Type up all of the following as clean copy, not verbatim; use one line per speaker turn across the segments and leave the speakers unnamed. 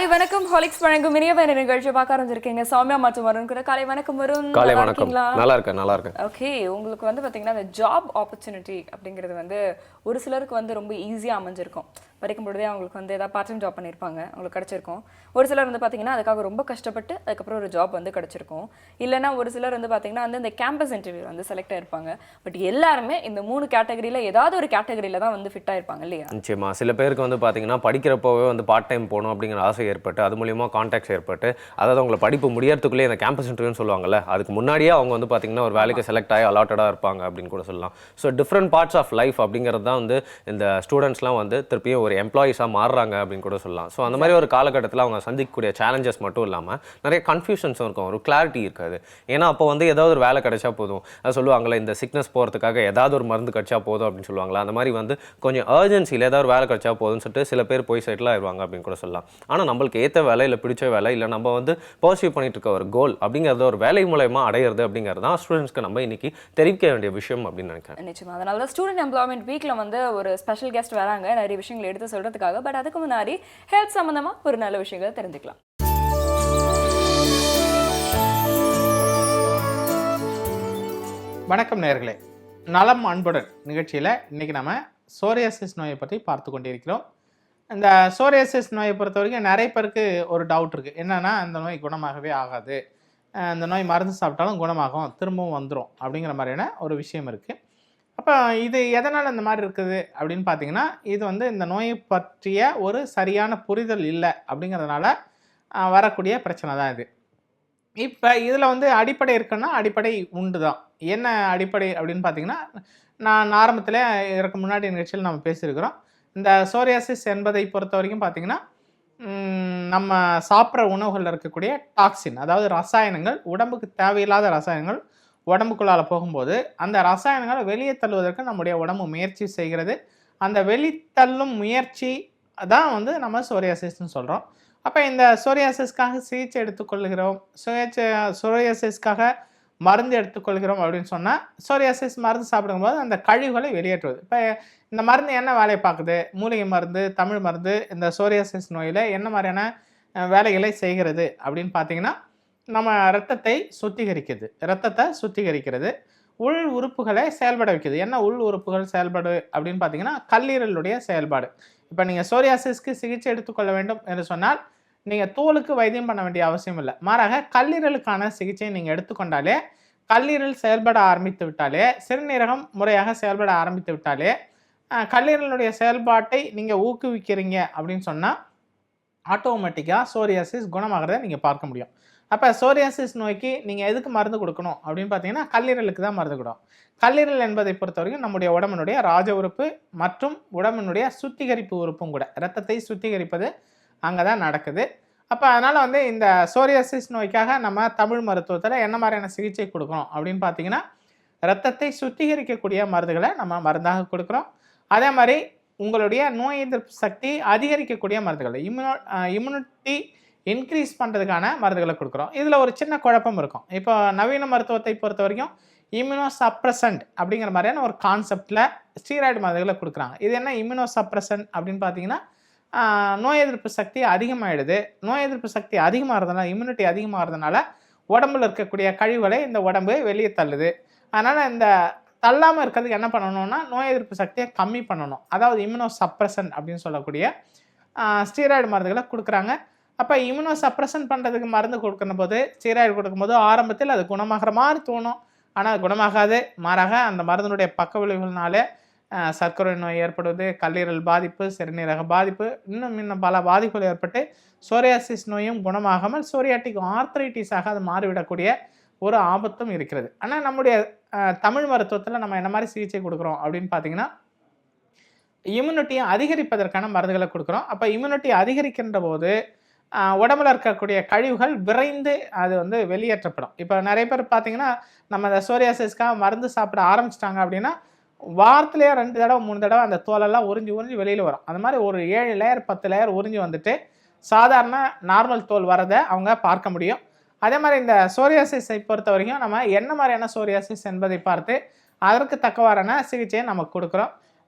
காலை வணக்கம். ஹாலிக்ஸ் வழங்கும் இனியவன் நிகழ்ச்சி பார்க்க ஆரம்பிச்சிருக்கீங்க. சௌமியா மற்றும் வருண் கூட காலை வணக்கம். வருண்
காலை வணக்கம். நல்லா இருக்கேன்.
ஓகே, உங்களுக்கு பாத்தீங்கன்னா இந்த ஜாப் ஆப்பர்ச்சுனிட்டி அப்படிங்கிறது ஒரு சிலருக்கு ரொம்ப ஈஸியா அமைஞ்சிருக்கும். படிக்கும் பொழுதே அவங்களுக்கு ஏதாவது பார்ட் டைம் ஜாப் பண்ணியிருப்பாங்க, அவங்களுக்கு கிடைச்சிருக்கும். ஒரு சிலர் பார்த்தீங்கன்னா அதுக்காக ரொம்ப கஷ்டப்பட்டு அதுக்கப்புறம் ஒரு ஜாப் கிடைச்சிருக்கும். இல்லைன்னா ஒரு சிலர் பார்த்தீங்கன்னா இந்த கேம்பஸ் இன்டர்வியூ செலக்ட் ஆயிருப்பாங்க. பட் எல்லாருமே இந்த 3 கேட்டகரியில ஏதாவது ஒரு கேட்டகரியில தான் ஃபிட் ஆயிருப்பாங்க இல்லையா?
நிச்சயமா. சில பேருக்கு பார்த்தீங்கன்னா படிக்கிறப்போவே பார்ட் டைம் போகணும் அப்படிங்கிற ஆசை ஏற்பட்டு அது மூலியமாக கான்டாக்ட்ஸ் ஏற்பட்டு, அதாவது அவங்களை படிப்பு முடியறதுக்குள்ளே இந்த கேம்பஸ் இன்டர்வியூன்னு சொல்லுவாங்கல்ல, அதுக்கு முன்னாடியே அவங்க பார்த்தீங்கன்னா ஒரு வேலைக்கு செலக்ட் ஆகி அலாட்டடாக இருப்பாங்க அப்படின்னு கூட சொல்லலாம். So different parts of life அப்படிங்கிறது தான் இந்த ஸ்டூடெண்ட்ஸ்லாம் திருப்பியும் ஒரு எம்ப்ளாயிஸாக மாறுறாங்க அப்படின்னு கூட சொல்லலாம். ஸோ அந்த மாதிரி ஒரு காலகட்டத்தில் அவங்க சந்திக்கக்கூடிய சேலஞ்சஸ் மட்டும் இல்லாமல் நிறைய கன்ஃபியூஷன்ஸும் இருக்கும், ஒரு கிளாரிட்டி இருக்காது. ஏன்னா அப்போ ஏதாவது ஒரு வேலை கிடைச்சா போதும், அது சொல்லுவாங்களே இந்த சிக்னஸ் போகிறதுக்காக ஏதாவது ஒரு மருந்து கிடைச்சா போதும் அப்படின்னு சொல்லுவாங்களா, அந்த மாதிரி கொஞ்சம் அர்ஜென்சியில் ஏதாவது வேலை கிடைச்சா போதும்னு சொல்லிட்டு சில பேர் போய் செட்டில் ஆயிடுவாங்க அப்படின்னு கூட சொல்லலாம். ஆனால் நம்மளுக்கு ஏற்ற வேலை இல்லை பிடிச்ச வேலை இல்லை நம்ம பர்சியூ பண்ணிட்டு இருக்க ஒரு கோல் அப்படிங்கிறத ஒரு வேலை மூலமா அடையிறது அப்படிங்கிறது தான் ஸ்டூடெண்ட்ஸ்க்கு நம்ம இன்னைக்கு தெரிவிக்க வேண்டிய விஷயம் அப்படின்னு நினைக்கிறேன்.
நிச்சயமா. அதனால தான் ஸ்டூடெண்ட் எம்ப்ளாய்மெண்ட் வீக்ல ஒரு ஸ்பெஷல் கெஸ்ட் வராங்க நிறைய விஷயங்களை எடுத்து சொல்றதுக்காக. பட் அதுக்கு முன்னாடி ஹெல்த் சம்பந்தமா ஒரு நல்ல விஷயங்களை தெரிஞ்சுக்கலாம்.
வணக்கம் நேயர்களே, நலம் அன்புடன் நிகழ்ச்சியில் இன்னைக்கு நம்ம சோரியாசிஸ் நோயை பற்றி பார்த்து கொண்டிருக்கிறோம். இந்த சோரியாசிஸ் நோயை பொறுத்த வரைக்கும் நிறைய பேருக்கு ஒரு டவுட் இருக்குது. என்னென்னா இந்த நோய் குணமாகவே ஆகாது, இந்த நோய் மருந்து சாப்பிட்டாலும் குணமாகும், திரும்பவும் வந்துடும் அப்படிங்கிற மாதிரியான ஒரு விஷயம் இருக்குது. அப்போ இது எதனால் இந்த மாதிரி இருக்குது அப்படின்னு பார்த்தீங்கன்னா, இது இந்த நோயை பற்றிய ஒரு சரியான புரிதல் இல்லை அப்படிங்கிறதுனால வரக்கூடிய பிரச்சனை தான் இது. இப்போ இதில் அடிப்படை இருக்குன்னா அடிப்படை உண்டு தான். என்ன அடிப்படை அப்படின்னு பார்த்தீங்கன்னா, நான் ஆரம்பத்தில் இதற்கு முன்னாடி நிகழ்ச்சியில் நம்ம பேசியிருக்கிறோம். இந்த சோரியாசிஸ் என்பதை பொறுத்த வரைக்கும் பார்த்தீங்கன்னா, நம்ம சாப்பிட்ற உணவுகளில் இருக்கக்கூடிய டாக்ஸின், அதாவது ரசாயனங்கள், உடம்புக்கு தேவையில்லாத ரசாயனங்கள் உடம்புக்குள்ளால் போகும்போது அந்த ரசாயனங்களை வெளியே தள்ளுவதற்கு நம்முடைய உடம்பு முயற்சி செய்கிறது. அந்த வெளித்தள்ளும் முயற்சி தான் நம்ம சோரியாசிஸ்ன்னு சொல்கிறோம். அப்போ இந்த சோரியாசிஸ்க்காக சிகிச்சை எடுத்துக்கொள்கிறோம், சோரியாசிஸ்க்காக மருந்து எடுத்துக்கொள்கிறோம் அப்படின்னு சொன்னால், சோரியாசிஸ் மருந்து சாப்பிடும்போது அந்த கழிவுகளை வெளியேற்றுவது. இப்போ இந்த மருந்து என்ன வேலையை பார்க்குது, மூலிகை மருந்து, தமிழ் மருந்து இந்த சோரியாசிஸ் நோயில் என்ன மாதிரியான வேலைகளை செய்கிறது அப்படின்னு பார்த்தீங்கன்னா, நம்ம ரத்தத்தை சுத்திகரிக்கிறது, உள் உறுப்புகளை செயல்பட வைக்குது. என்ன உள் உறுப்புகள் செயல்படு அப்படின்னு பார்த்தீங்கன்னா, கல்லீரலுடைய செயல்பாடு. இப்போ நீங்கள் சோரியாசிஸ்க்கு சிகிச்சை எடுத்துக்கொள்ள வேண்டும் என்று சொன்னால் நீங்கள் தோலுக்கு வைத்தியம் பண்ண வேண்டிய அவசியம் இல்லை. மாறாக கல்லீரலுக்கான சிகிச்சையை நீங்கள் எடுத்துக்கொண்டாலே, கல்லீரல் செயல்பட ஆரம்பித்து விட்டாலே, சிறுநீரகம் முறையாக செயல்பட ஆரம்பித்து விட்டாலே, கல்லீரலுடைய செயல்பாட்டை நீங்கள் ஊக்குவிக்கிறீங்க அப்படின்னு சொன்னால் ஆட்டோமேட்டிக்காக சோரியாசிஸ் குணமாகிறத நீங்கள் பார்க்க முடியும். அப்போ சோரியாசிஸ் நோய்க்கு நீங்கள் எதுக்கு மருந்து கொடுக்கணும் அப்படின்னு பார்த்தீங்கன்னா, கல்லீரலுக்கு தான் மருந்து கொடுக்கும். கல்லீரல் என்பதை பொறுத்த வரைக்கும் நம்முடைய உடம்பினுடைய ராஜ உறுப்பு மற்றும் உடம்பினுடைய சுத்திகரிப்பு உறுப்பும் கூட. இரத்தத்தை சுத்திகரிப்பது அங்கே தான் நடக்குது. அப்போ அதனால் இந்த சோரியாசிஸ் நோய்க்காக நம்ம தமிழ் மருத்துவத்தில் என்ன மாதிரியான சிகிச்சை கொடுக்கணும் அப்படின்னு பார்த்தீங்கன்னா, இரத்தத்தை சுத்திகரிக்கக்கூடிய மருந்துகளை நம்ம மருந்தாக கொடுக்குறோம். அதே மாதிரி உங்களுடைய நோய் எதிர்ப்பு சக்தி அதிகரிக்கக்கூடிய மருந்துகள், இம்யூனிட்டி இன்க்ரீஸ் பண்ணுறதுக்கான மருந்துகளை கொடுக்குறோம். இதில் ஒரு சின்ன குழப்பம் இருக்கும். இப்போ நவீன மருத்துவத்தை பொறுத்த வரைக்கும் இம்யூனோ சப்ரசன்ட் அப்படிங்கிற மாதிரியான ஒரு கான்செப்டில் ஸ்டீராய்டு மருந்துகளை கொடுக்குறாங்க. இது என்ன இம்யூனோ சப்ரசன்ட் அப்படின்னு பார்த்தீங்கன்னா, நோய் எதிர்ப்பு சக்தி அதிகமாகிடுது. நோய் எதிர்ப்பு சக்தி அதிகமாகிறதுனால, இம்யூனிட்டி அதிகமாகிறதுனால உடம்புல இருக்கக்கூடிய கழிவுகளை இந்த உடம்பு வெளியே தள்ளுது. அதனால் இந்த தள்ளாமல் இருக்கிறதுக்கு என்ன பண்ணணும்னா, நோய் எதிர்ப்பு சக்தியை கம்மி பண்ணணும். அதாவது இம்யூனோ சப்ரசன்ட் அப்படின்னு சொல்லக்கூடிய ஸ்டீராய்டு மருந்துகளை கொடுக்குறாங்க. அப்போ இம்யூனோ சப்ரசன் பண்ணுறதுக்கு மருந்து கொடுக்கணும் போது, ஸ்டீராய்டு கொடுக்கும்போது ஆரம்பத்தில் அது குணமாகிற மாதிரி தோணும், ஆனால் அது குணமாகாது. மாறாக அந்த மருந்தினுடைய பக்க விளைவுகள்னாலே சர்க்கரை நோய் ஏற்படுவது, கல்லீரல் பாதிப்பு, சிறுநீரக பாதிப்பு, இன்னும் பல பாதிப்புகள் ஏற்பட்டு சோரியாசிஸ் நோயும் குணமாகாமல் சோரியாட்டிக் ஆர்த்ரைட்டிஸாக அது மாறிவிடக்கூடிய ஒரு ஆபத்தும் இருக்கிறது. ஆனால் நம்முடைய தமிழ் மருத்துவத்தில் நம்ம என்ன மாதிரி சிகிச்சை கொடுக்குறோம் அப்படின்னு பார்த்தீங்கன்னா, இம்யூனிட்டியை அதிகரிப்பதற்கான மருந்துகளை கொடுக்குறோம். அப்போ இம்யூனிட்டி அதிகரிக்கின்ற போது உடம்புல இருக்கக்கூடிய கழிவுகள் விரைந்து அது வெளியேற்றப்படும். இப்போ நிறைய பேர் பார்த்தீங்கன்னா, நம்ம அந்த சோரியாசிஸ்க்காக மருந்து சாப்பிட ஆரம்பிச்சிட்டாங்க அப்படின்னா, வாரத்திலேயே 2 தடவை 3 தடவை அந்த தோலெல்லாம் உறிஞ்சி வெளியில் வரும். அந்த மாதிரி ஒரு 7 லேயர் 10 லேயர் உறிஞ்சி வந்துட்டு சாதாரண நார்மல் தோல் வரதை அவங்க பார்க்க முடியும். அதே மாதிரி இந்த சோரியாசிஸை பொறுத்த வரைக்கும் நம்ம என்ன மாதிரியான சோரியாசிஸ் என்பதை பார்த்து அதற்கு தக்கவாறான சிகிச்சையை நம்ம கொடுக்குறோம்.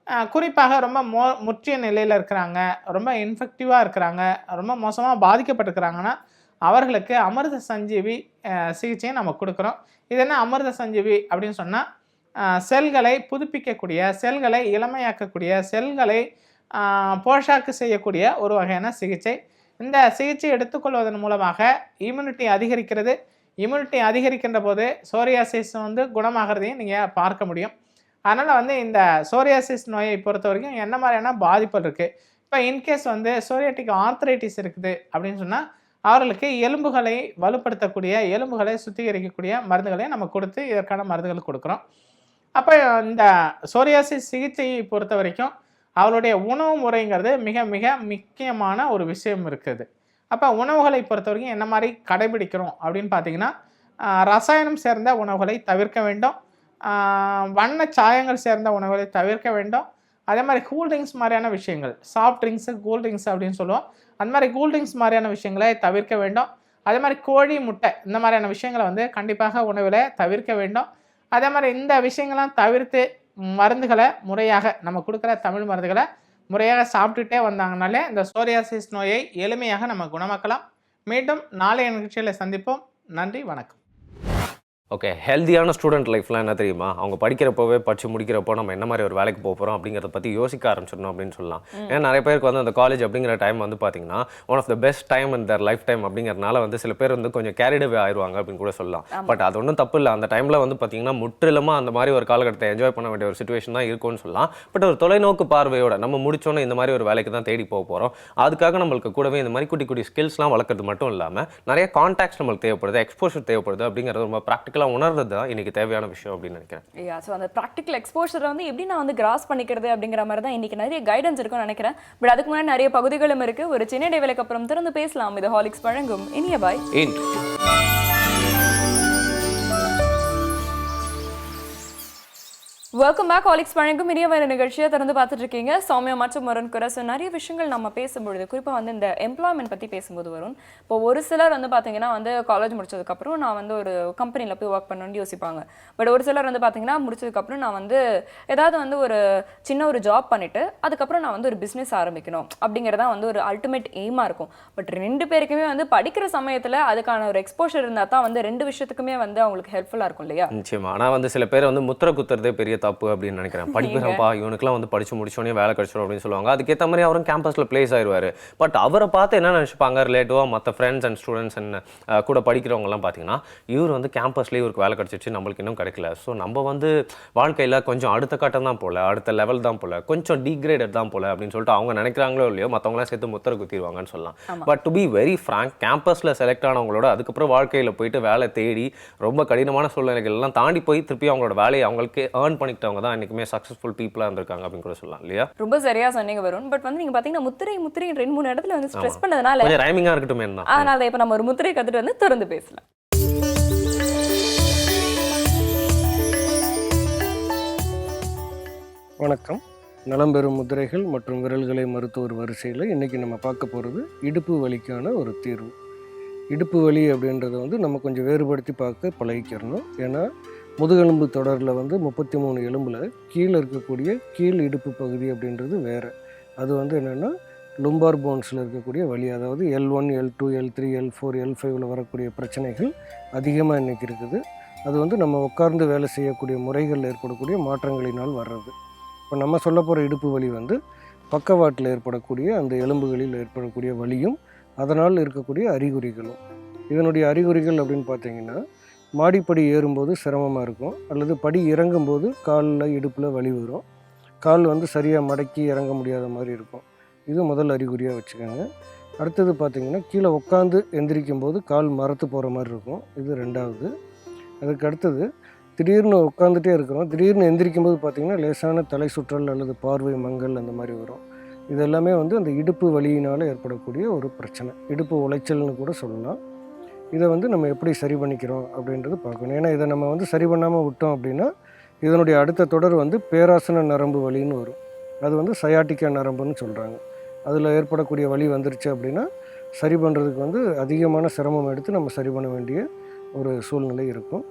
குறிப்பாக ரொம்ப முற்றிய நிலையில் இருக்கிறாங்க, ரொம்ப இன்ஃபெக்டிவாக இருக்கிறாங்க, ரொம்ப மோசமாக பாதிக்கப்பட்டிருக்கிறாங்கன்னா அவர்களுக்கு அமிர்த சஞ்சீவி சிகிச்சையை நம்ம கொடுக்குறோம். இது என்ன அமிர்த சஞ்சீவி அப்படின்னு சொன்னால், செல்களை புதுப்பிக்கக்கூடிய, செல்களை இளமையாக்கக்கூடிய, செல்களை போஷாக்கு செய்யக்கூடிய ஒரு வகையான சிகிச்சை. இந்த சிகிச்சை எடுத்துக்கொள்வதன் மூலமாக இம்யூனிட்டி அதிகரிக்கிறது. இம்யூனிட்டி அதிகரிக்கின்ற போது சோரியாசிஸ் வந்து குணமாகிறதையும் நீங்கள் பார்க்க முடியும். அதனால் வந்து இந்த சோரியாசிஸ் நோயை பொறுத்த வரைக்கும் என்ன மாதிரியான பாதிப்புகள் இருக்குது. இப்போ இன்கேஸ் வந்து சோரியாட்டிக் ஆர்த்ரைட்டிஸ் இருக்குது அப்படின்னு சொன்னால் அவர்களுக்கு எலும்புகளை வலுப்படுத்தக்கூடிய, எலும்புகளை சுத்திகரிக்கக்கூடிய மருந்துகளை நம்ம கொடுத்து இதற்கான மருந்துகள் கொடுக்குறோம். அப்போ இந்த சோரியாசிஸ் சிகிச்சையை பொறுத்த வரைக்கும் அவருடைய உணவு முறைங்கிறது மிக மிக முக்கியமான ஒரு விஷயம் இருக்குது. அப்போ உணவுகளை பொறுத்த வரைக்கும் என்ன மாதிரி கடைபிடிக்கிறோம் அப்படின்னு பார்த்தீங்கன்னா, ரசாயனம் சேர்ந்த உணவுகளை தவிர்க்க வேண்டும், வண்ண சாயங்கள் சேர்ந்த உணவுகளை தவிர்க்க வேண்டும். அதே மாதிரி கூல்ட்ரிங்க்ஸ் மாதிரியான விஷயங்கள், சாஃப்ட் ட்ரிங்க்ஸு கூல்ட்ரிங்க்ஸ் அப்படின்னு சொல்லுவோம், அந்த மாதிரி கூல்ட்ரிங்க்ஸ் மாதிரியான விஷயங்களை தவிர்க்க வேண்டும். அதே மாதிரி கோழி, முட்டை இந்த மாதிரியான விஷயங்களை வந்து கண்டிப்பாக உணவில் தவிர்க்க வேண்டும். அதே மாதிரி இந்த விஷயங்கள்லாம் தவிர்த்து மருந்துகளை முறையாக நம்ம கொடுக்குற தமிழ் மருந்துகளை முறையாக சாப்பிட்டுட்டே வந்தாங்கனாலே இந்த சோரியாசிஸ் நோயை எளிமையாக நம்ம குணமாக்கலாம். மீண்டும் நாளைய நிகழ்ச்சியில் சந்திப்போம். நன்றி, வணக்கம்.
ஓகே, ஹெல்த்தியான ஸ்டூடெண்ட் லைஃப்லாம் என்ன தெரியுமா? அவங்க படிக்கிறப்போவே படித்து முடிக்கிறப்போ நம்ம என்ன மாதிரி ஒரு வேலைக்கு போகிறோம் அப்படிங்கிறத பற்றி யோசிக்க ஆரம்பிச்சிடணும் அப்படின்னு சொல்லலாம். ஏன்னா நிறைய பேருக்கு வந்து அந்த காலேஜ் அப்படிங்கிற டைம் வந்து பார்த்தீங்கன்னா one of the best time in their lifetime அப்படிங்கிறதுனால வந்து சில பேர் வந்து கொஞ்சம் கேரிடவே ஆயிடுவாங்க அப்படின்னு கூட சொல்லலாம். பட் அது ஒன்றும் தப்பு இல்லை. அந்த டைமில் வந்து பார்த்தீங்கன்னா முற்றிலுமாக அந்த மாதிரி ஒரு காலகட்டத்தை என்ஜாய் பண்ண வேண்டிய ஒரு சுச்சுவேஷன் தான் இருக்கும்னு சொல்லலாம். பட் ஒரு தொலைநோக்கு பார்வையோட நம்ம முடிச்சோன்னே இந்த மாதிரி ஒரு வேலைக்கு தான் தேடி போக போகிறோம். அதுக்காக நம்மளுக்கு கூடவே இந்த மாதிரி குட்டி குட்டி ஸ்கில்ஸ்லாம் வளர்க்குறது மட்டும் இல்லாமல் நிறைய கான்டாக்ட்ஸ் நம்மளுக்கு தேவைப்படுது, எக்ஸ்போஷர் தேவைப்படுது அப்படிங்கிறது ரொம்ப ப்ராக்டிக்கலாக உணர்றது தான் இன்னைக்கு தேவையான விஷயம் அப்படின்னு நினைக்கிறேன்.
ஸோ அந்த ப்ராக்டிக்கல் எக்ஸ்போஷரை வந்து எப்படி நான் வந்து கிராஸ் பண்ணிக்கிறது அப்படிங்கிற மாதிரி தான் இன்னைக்கு நிறைய கைடன்ஸ் இருக்கும்னு நினைக்கிறேன். பட் அதுக்கு முன்னாடி நிறைய பகுதிகளும் இருக்கு. ஒரு சின்ன இடைவேளைக்கு அப்புறம் திறந்து பேசலாம். இது ஹாலிக்ஸ் வழங்கும் இனிய பாய். Welcome back. ஹாலிக்ஸ் வழங்கும் இனிய வேறு நிகழ்ச்சியை திறந்து பார்த்துட்டு இருக்கீங்க. சௌமியா மற்றும் முரண் குறை. ஸோ நிறைய விஷயங்கள் நம்ம பேசும்பொழுது குறிப்பாக வந்து இந்த எம்ப்ளாய்மெண்ட் பற்றி பேசும்போது வரும். இப்போ ஒரு சிலர் வந்து பார்த்தீங்கன்னா வந்து காலேஜ் முடிச்சதுக்கப்புறம் நான் வந்து ஒரு கம்பெனியில் போய் ஒர்க் பண்ணணும்னு யோசிப்பாங்க. பட் ஒரு சிலர் வந்து பார்த்தீங்கன்னா முடிச்சதுக்கப்புறம் நான் வந்து ஏதாவது வந்து ஒரு சின்ன ஒரு ஜாப் பண்ணிவிட்டு அதுக்கப்புறம் நான் வந்து ஒரு பிஸ்னஸ் ஆரம்பிக்கணும் அப்படிங்கிறதான் வந்து ஒரு அல்டிமேட் எய்மாக இருக்கும். பட் ரெண்டு பேருக்குமே வந்து படிக்கிற சமயத்தில் அதுக்கான ஒரு எக்ஸ்போஷர் இருந்தால் தான் வந்து ரெண்டு விஷயத்துக்குமே வந்து அவங்களுக்கு ஹெல்ப்ஃபுல்லாக இருக்கும் இல்லையா?
நிச்சயமா. ஆனால் வந்து சில பேர் வந்து முத்திரை குத்துறதே பெரிய தப்பு அப்படின்னு நினைக்கிறேன். படிக்கிறப்பா இவனுக்குலாம் வந்து படிச்சு முடிச்சோடனே வேலை கிடைச்சிடும் அப்படின்னு சொல்லுவாங்க. அதுக்கேற்ற மாதிரி அவரும் கேம்பஸில் பிளேஸ் ஆயிடுவார். பட் அவரை பார்த்து என்ன நினச்சிப்பாங்க ரிலேட்டிவாக மற்ற ஃப்ரெண்ட்ஸ் அண்ட் ஸ்டூடெண்ட்ஸ் அண்ட் கூட படிக்கிறவங்கலாம் பார்த்தீங்கன்னா இவர் வந்து கேம்பஸ்லேயே இவருக்கு வேலை கிடைச்சிச்சு, நம்மளுக்கு இன்னும் கிடைக்கல. ஸோ நம்ம வந்து வாழ்க்கையில் கொஞ்சம் அடுத்த கட்டம் தான் போல, அடுத்த லெவல் தான் போல, கொஞ்சம் டீக்ரேடட் தான் போல அப்படின்னு சொல்லிட்டு அவங்க நினைக்கிறாங்களோ இல்லையோ மற்றவங்களாம் சேர்த்து முத்திரை குத்திடுவாங்கன்னு சொல்லலாம். But to be very frank, கேம்பஸில் செலக்ட் ஆனவங்களோட அதுக்கப்புறம் வாழ்க்கையில் போயிட்டு வேலை தேடி ரொம்ப கடினமான சூழ்நிலைகள் எல்லாம் தாண்டி போய் திருப்பி அவங்களோட வேலையை அவங்களுக்கு ஏர்ன் பண்ணிக்கிட்டவங்க தான் இன்னைக்குமே சக்ஸஸ்ஃபுல் பீப்புளாக இருந்திருக்காங்க அப்படின்னு கூட சொல்லலாம் இல்லையா?
ரொம்ப சரியா சொன்னீங்க வரும். பட் வந்து நீங்க பாத்தீங்கன்னா முத்திரை 2-3 இடத்துல வந்து ஸ்ட்ரெஸ் பண்ணதுனால
கொஞ்சம் ரைமிங்கா இருக்கட்டும் தான்.
அதனால இப்ப நம்ம ஒரு முத்திரை கத்துட்டு வந்து திறந்து பேசலாம்.
வணக்கம். நலம் பெறும் முத்திரைகள் மற்றும் விரல்களை மருத்துவர் வரிசையில் இன்றைக்கி நம்ம பார்க்க போகிறது இடுப்பு வலிக்கான ஒரு தீர்வு. இடுப்பு வலி அப்படின்றத வந்து நம்ம கொஞ்சம் வேறுபடுத்தி பார்க்க பழகிக்கிறணும். ஏன்னா முதுகெலும்பு தொடரில் வந்து 33 எலும்பில் கீழே இருக்கக்கூடிய கீழ் இடுப்பு பகுதி அப்படின்றது வேறு. அது வந்து என்னென்னா லும்பார் போன்ஸில் இருக்கக்கூடிய வலி, அதாவது L1, L2, L3, L4, L5 வரக்கூடிய பிரச்சனைகள் அதிகமாக இன்றைக்கி இருக்குது. அது வந்து நம்ம உட்கார்ந்து வேலை செய்யக்கூடிய முறைகளில் ஏற்படக்கூடிய மாற்றங்களினால் வர்றது. இப்போ நம்ம சொல்ல போகிற இடுப்பு வலி வந்து பக்கவாட்டில் ஏற்படக்கூடிய அந்த எலும்புகளில் ஏற்படக்கூடிய வலியும் அதனால் இருக்கக்கூடிய அறிகுறிகளும். இதனுடைய அறிகுறிகள் அப்படின்னு பார்த்தீங்கன்னா மாடிப்படி ஏறும்போது சிரமமாக இருக்கும், அல்லது படி இறங்கும்போது காலில் இடுப்பில் வலி வரும், கால் வந்து சரியாக மடக்கி இறங்க முடியாத மாதிரி இருக்கும். இது முதல் அறிகுறியாக வச்சுக்கோங்க. அடுத்தது பார்த்திங்கன்னா கீழே உட்காந்து எந்திரிக்கும் போது கால் மரத்து போகிற மாதிரி இருக்கும், இது ரெண்டாவது. அதுக்கு அடுத்தது திடீர்னு உட்காந்துட்டே இருக்கிறோம், திடீர்னு எந்திரிக்கும் போது பார்த்திங்கன்னா லேசான தலை சுற்றல் அல்லது பார்வை மங்கல் அந்த மாதிரி வரும். இது எல்லாமே வந்து அந்த இடுப்பு வலியினால் ஏற்படக்கூடிய ஒரு பிரச்சனை, இடுப்பு உளைச்சல்னு கூட சொல்லலாம். இதை வந்து நம்ம எப்படி சரி பண்ணிக்கிறோம் அப்படின்றது பார்க்கணும். ஏன்னா இதை நம்ம வந்து சரி பண்ணாமல் விட்டோம் அப்படின்னா இதனுடைய அடுத்த தொடர் வந்து பேராசன நரம்பு வலின்னு வரும். அது வந்து சயாட்டிக்கா நரம்புன்னு சொல்கிறாங்க. அதில் ஏற்படக்கூடிய வலி வந்துருச்சு அப்படின்னா சரி பண்ணுறதுக்கு வந்து அதிகமான சிரமம் எடுத்து நம்ம சரி பண்ண வேண்டிய ஒரு சூழ்நிலை இருக்கும்.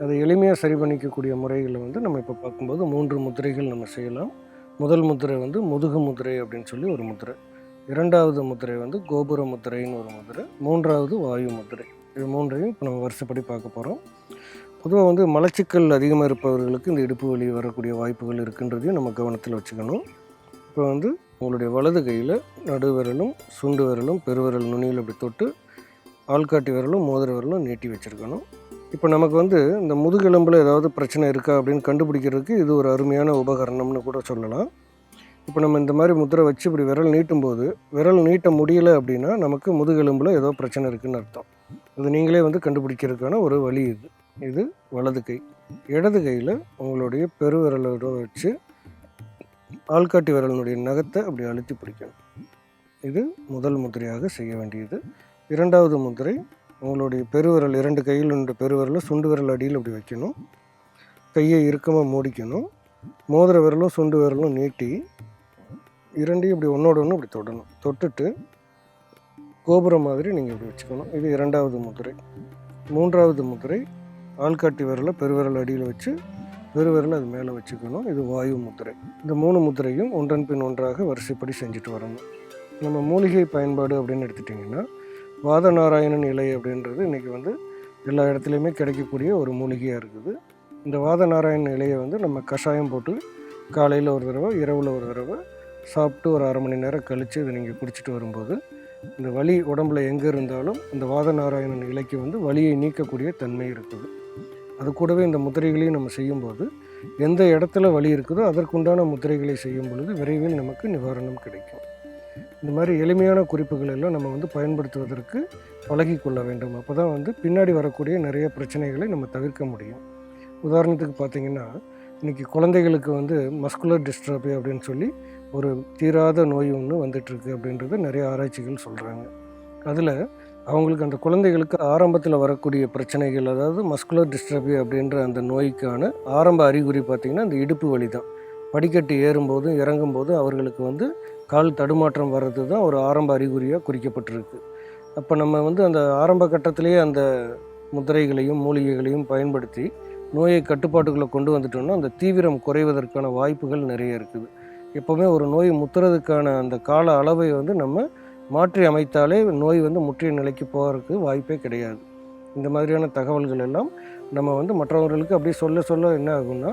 அதை எளிமையாக சரி பண்ணிக்கக்கூடிய முறைகளை வந்து நம்ம இப்போ பார்க்கும்போது 3 முத்திரைகள் நம்ம செய்யலாம். முதல் முத்திரை வந்து முதுகு முதிரை அப்படின்னு சொல்லி ஒரு முத்திரை, இரண்டாவது முத்திரை வந்து கோபுர முத்திரைன்னு ஒரு முத்திரை, மூன்றாவது வாயு முத்திரை. இது மூன்றையும் இப்போ நம்ம வருஷப்படி பார்க்க போகிறோம். பொதுவாக வந்து மலச்சிக்கல் அதிகமாக இருப்பவர்களுக்கு இந்த இடுப்பு வலி வரக்கூடிய வாய்ப்புகள் இருக்குன்றதையும் நம்ம கவனத்தில் வச்சுக்கணும். இப்போ வந்து உங்களுடைய வலது கையில் நடுவிரலும் சுண்டு விரலும் பெருவிரல் நுனியில் அப்படி தொட்டு ஆள்காட்டி விரலும் மோதிர விரலும் நீட்டி வச்சுருக்கணும். இப்போ நமக்கு வந்து இந்த முதுகெலும்பில் ஏதாவது பிரச்சனை இருக்கா அப்படின்னு கண்டுபிடிக்கிறதுக்கு இது ஒரு அருமையான உபகரணம்னு கூட சொல்லலாம். இப்போ நம்ம இந்த மாதிரி முத்திரை வச்சு இப்படி விரல் நீட்டும்போது விரல் நீட்ட முடியலை அப்படின்னா நமக்கு முதுகெலும்பில் ஏதோ பிரச்சனை இருக்குதுன்னு அர்த்தம். அது நீங்களே வந்து கண்டுபிடிக்கிறதுக்கான ஒரு வழி இது. இது வலது கை. இடது கையில் உங்களுடைய பெருவிரலோட வச்சு ஆள்காட்டி விரலினுடைய நகத்தை அப்படி அழுத்தி பிடிக்கணும். இது முதல் முத்திரையாக செய்ய வேண்டியது. இரண்டாவது முத்திரை, உங்களுடைய பெருவிரல் 2 கையில் உள்ள பெருவிரலை சுண்டு விரல் அடியில் அப்படி வைக்கணும். கையை இறுக்கமாக மூடிக்கணும். மோதிர விரலும் சுண்டு விரலும் நீட்டி இரண்டையும் இப்படி ஒன்றோட ஒன்று இப்படி தொடணும். தொட்டுட்டு கோபுரம் மாதிரி நீங்கள் இப்படி வச்சுக்கணும். இது இரண்டாவது முத்திரை. மூன்றாவது முத்திரை, ஆள்காட்டி விரலை பெருவிரல் அடியில் வச்சு பெருவிரலை அது மேலே வச்சுக்கணும். இது வாயு முத்திரை. இந்த 3 முத்திரையும் ஒன்றன் பின் ஒன்றாக வரிசைப்படி செஞ்சுட்டு வரணும். நம்ம மூலிகை பயன்பாடு அப்படின்னு எடுத்துட்டிங்கன்னா வாத நாராயணன் இலை அப்படின்றது இன்றைக்கி வந்து எல்லா இடத்துலையுமே கிடைக்கக்கூடிய ஒரு மூலிகையாக இருக்குது. இந்த வாத நாராயணன் இலையை வந்து நம்ம கஷாயம் போட்டு காலையில் ஒரு தடவை இரவில் ஒரு தடவை சாப்பிட்டு ஒரு 1/2 மணி நேரம் கழித்து இதை நீங்கள் குடிச்சிட்டு வரும்போது இந்த வலி உடம்புல எங்கே இருந்தாலும் இந்த வாத நாராயணன் இலைக்கு வந்து வலியை நீக்கக்கூடிய தன்மை இருக்குது. அது கூடவே இந்த முத்திரைகளையும் நம்ம செய்யும்போது எந்த இடத்துல வலி இருக்குதோ அதற்குண்டான முத்திரைகளை செய்யும் பொழுது விரைவில் நமக்கு நிவாரணம் கிடைக்கும். இந்த மாதிரி எளிமையான குறிப்புகள் எல்லாம் நம்ம வந்து பயன்படுத்துவதற்கு பழகி கொள்ள வேண்டும். அப்போ தான் வந்து பின்னாடி வரக்கூடிய நிறைய பிரச்சனைகளை நம்ம தவிர்க்க முடியும். உதாரணத்துக்கு பார்த்திங்கன்னா இன்றைக்கி குழந்தைகளுக்கு வந்து மஸ்குலர் டிஸ்ட்ராபி அப்படின்னு சொல்லி ஒரு தீராத நோய் ஒன்று வந்துட்டுருக்கு அப்படின்றது நிறைய ஆராய்ச்சிகள் சொல்கிறாங்க. அதில் அவங்களுக்கு அந்த குழந்தைகளுக்கு ஆரம்பத்தில் வரக்கூடிய பிரச்சனைகள், அதாவது மஸ்குலர் டிஸ்ட்ராபி அப்படின்ற அந்த நோய்க்கான ஆரம்ப அறிகுறி பார்த்திங்கன்னா அந்த இடுப்பு வலி தான். படிக்கட்டு ஏறும்போதும் இறங்கும்போதும் அவர்களுக்கு வந்து கால் தடுமாற்றம் வர்றது தான் ஒரு ஆரம்ப அறிகுறியாக குறிக்கப்பட்டிருக்கு. அப்போ நம்ம வந்து அந்த ஆரம்ப கட்டத்திலேயே அந்த முத்திரைகளையும் மூலிகைகளையும் பயன்படுத்தி நோயை கட்டுப்பாட்டுக்குள்ளே கொண்டு வந்துட்டோம்னா அந்த தீவிரம் குறைவதற்கான வாய்ப்புகள் நிறைய இருக்குது. எப்போவுமே ஒரு நோய் முத்துறதுக்கான அந்த கால அளவை வந்து நம்ம மாற்றி அமைத்தாலே நோய் வந்து முற்றிய நிலைக்கு போகிறதுக்கு வாய்ப்பே கிடையாது. இந்த மாதிரியான தகவல்கள் எல்லாம் நம்ம வந்து மற்றவர்களுக்கு அப்படியே சொல்ல என்ன ஆகும்னா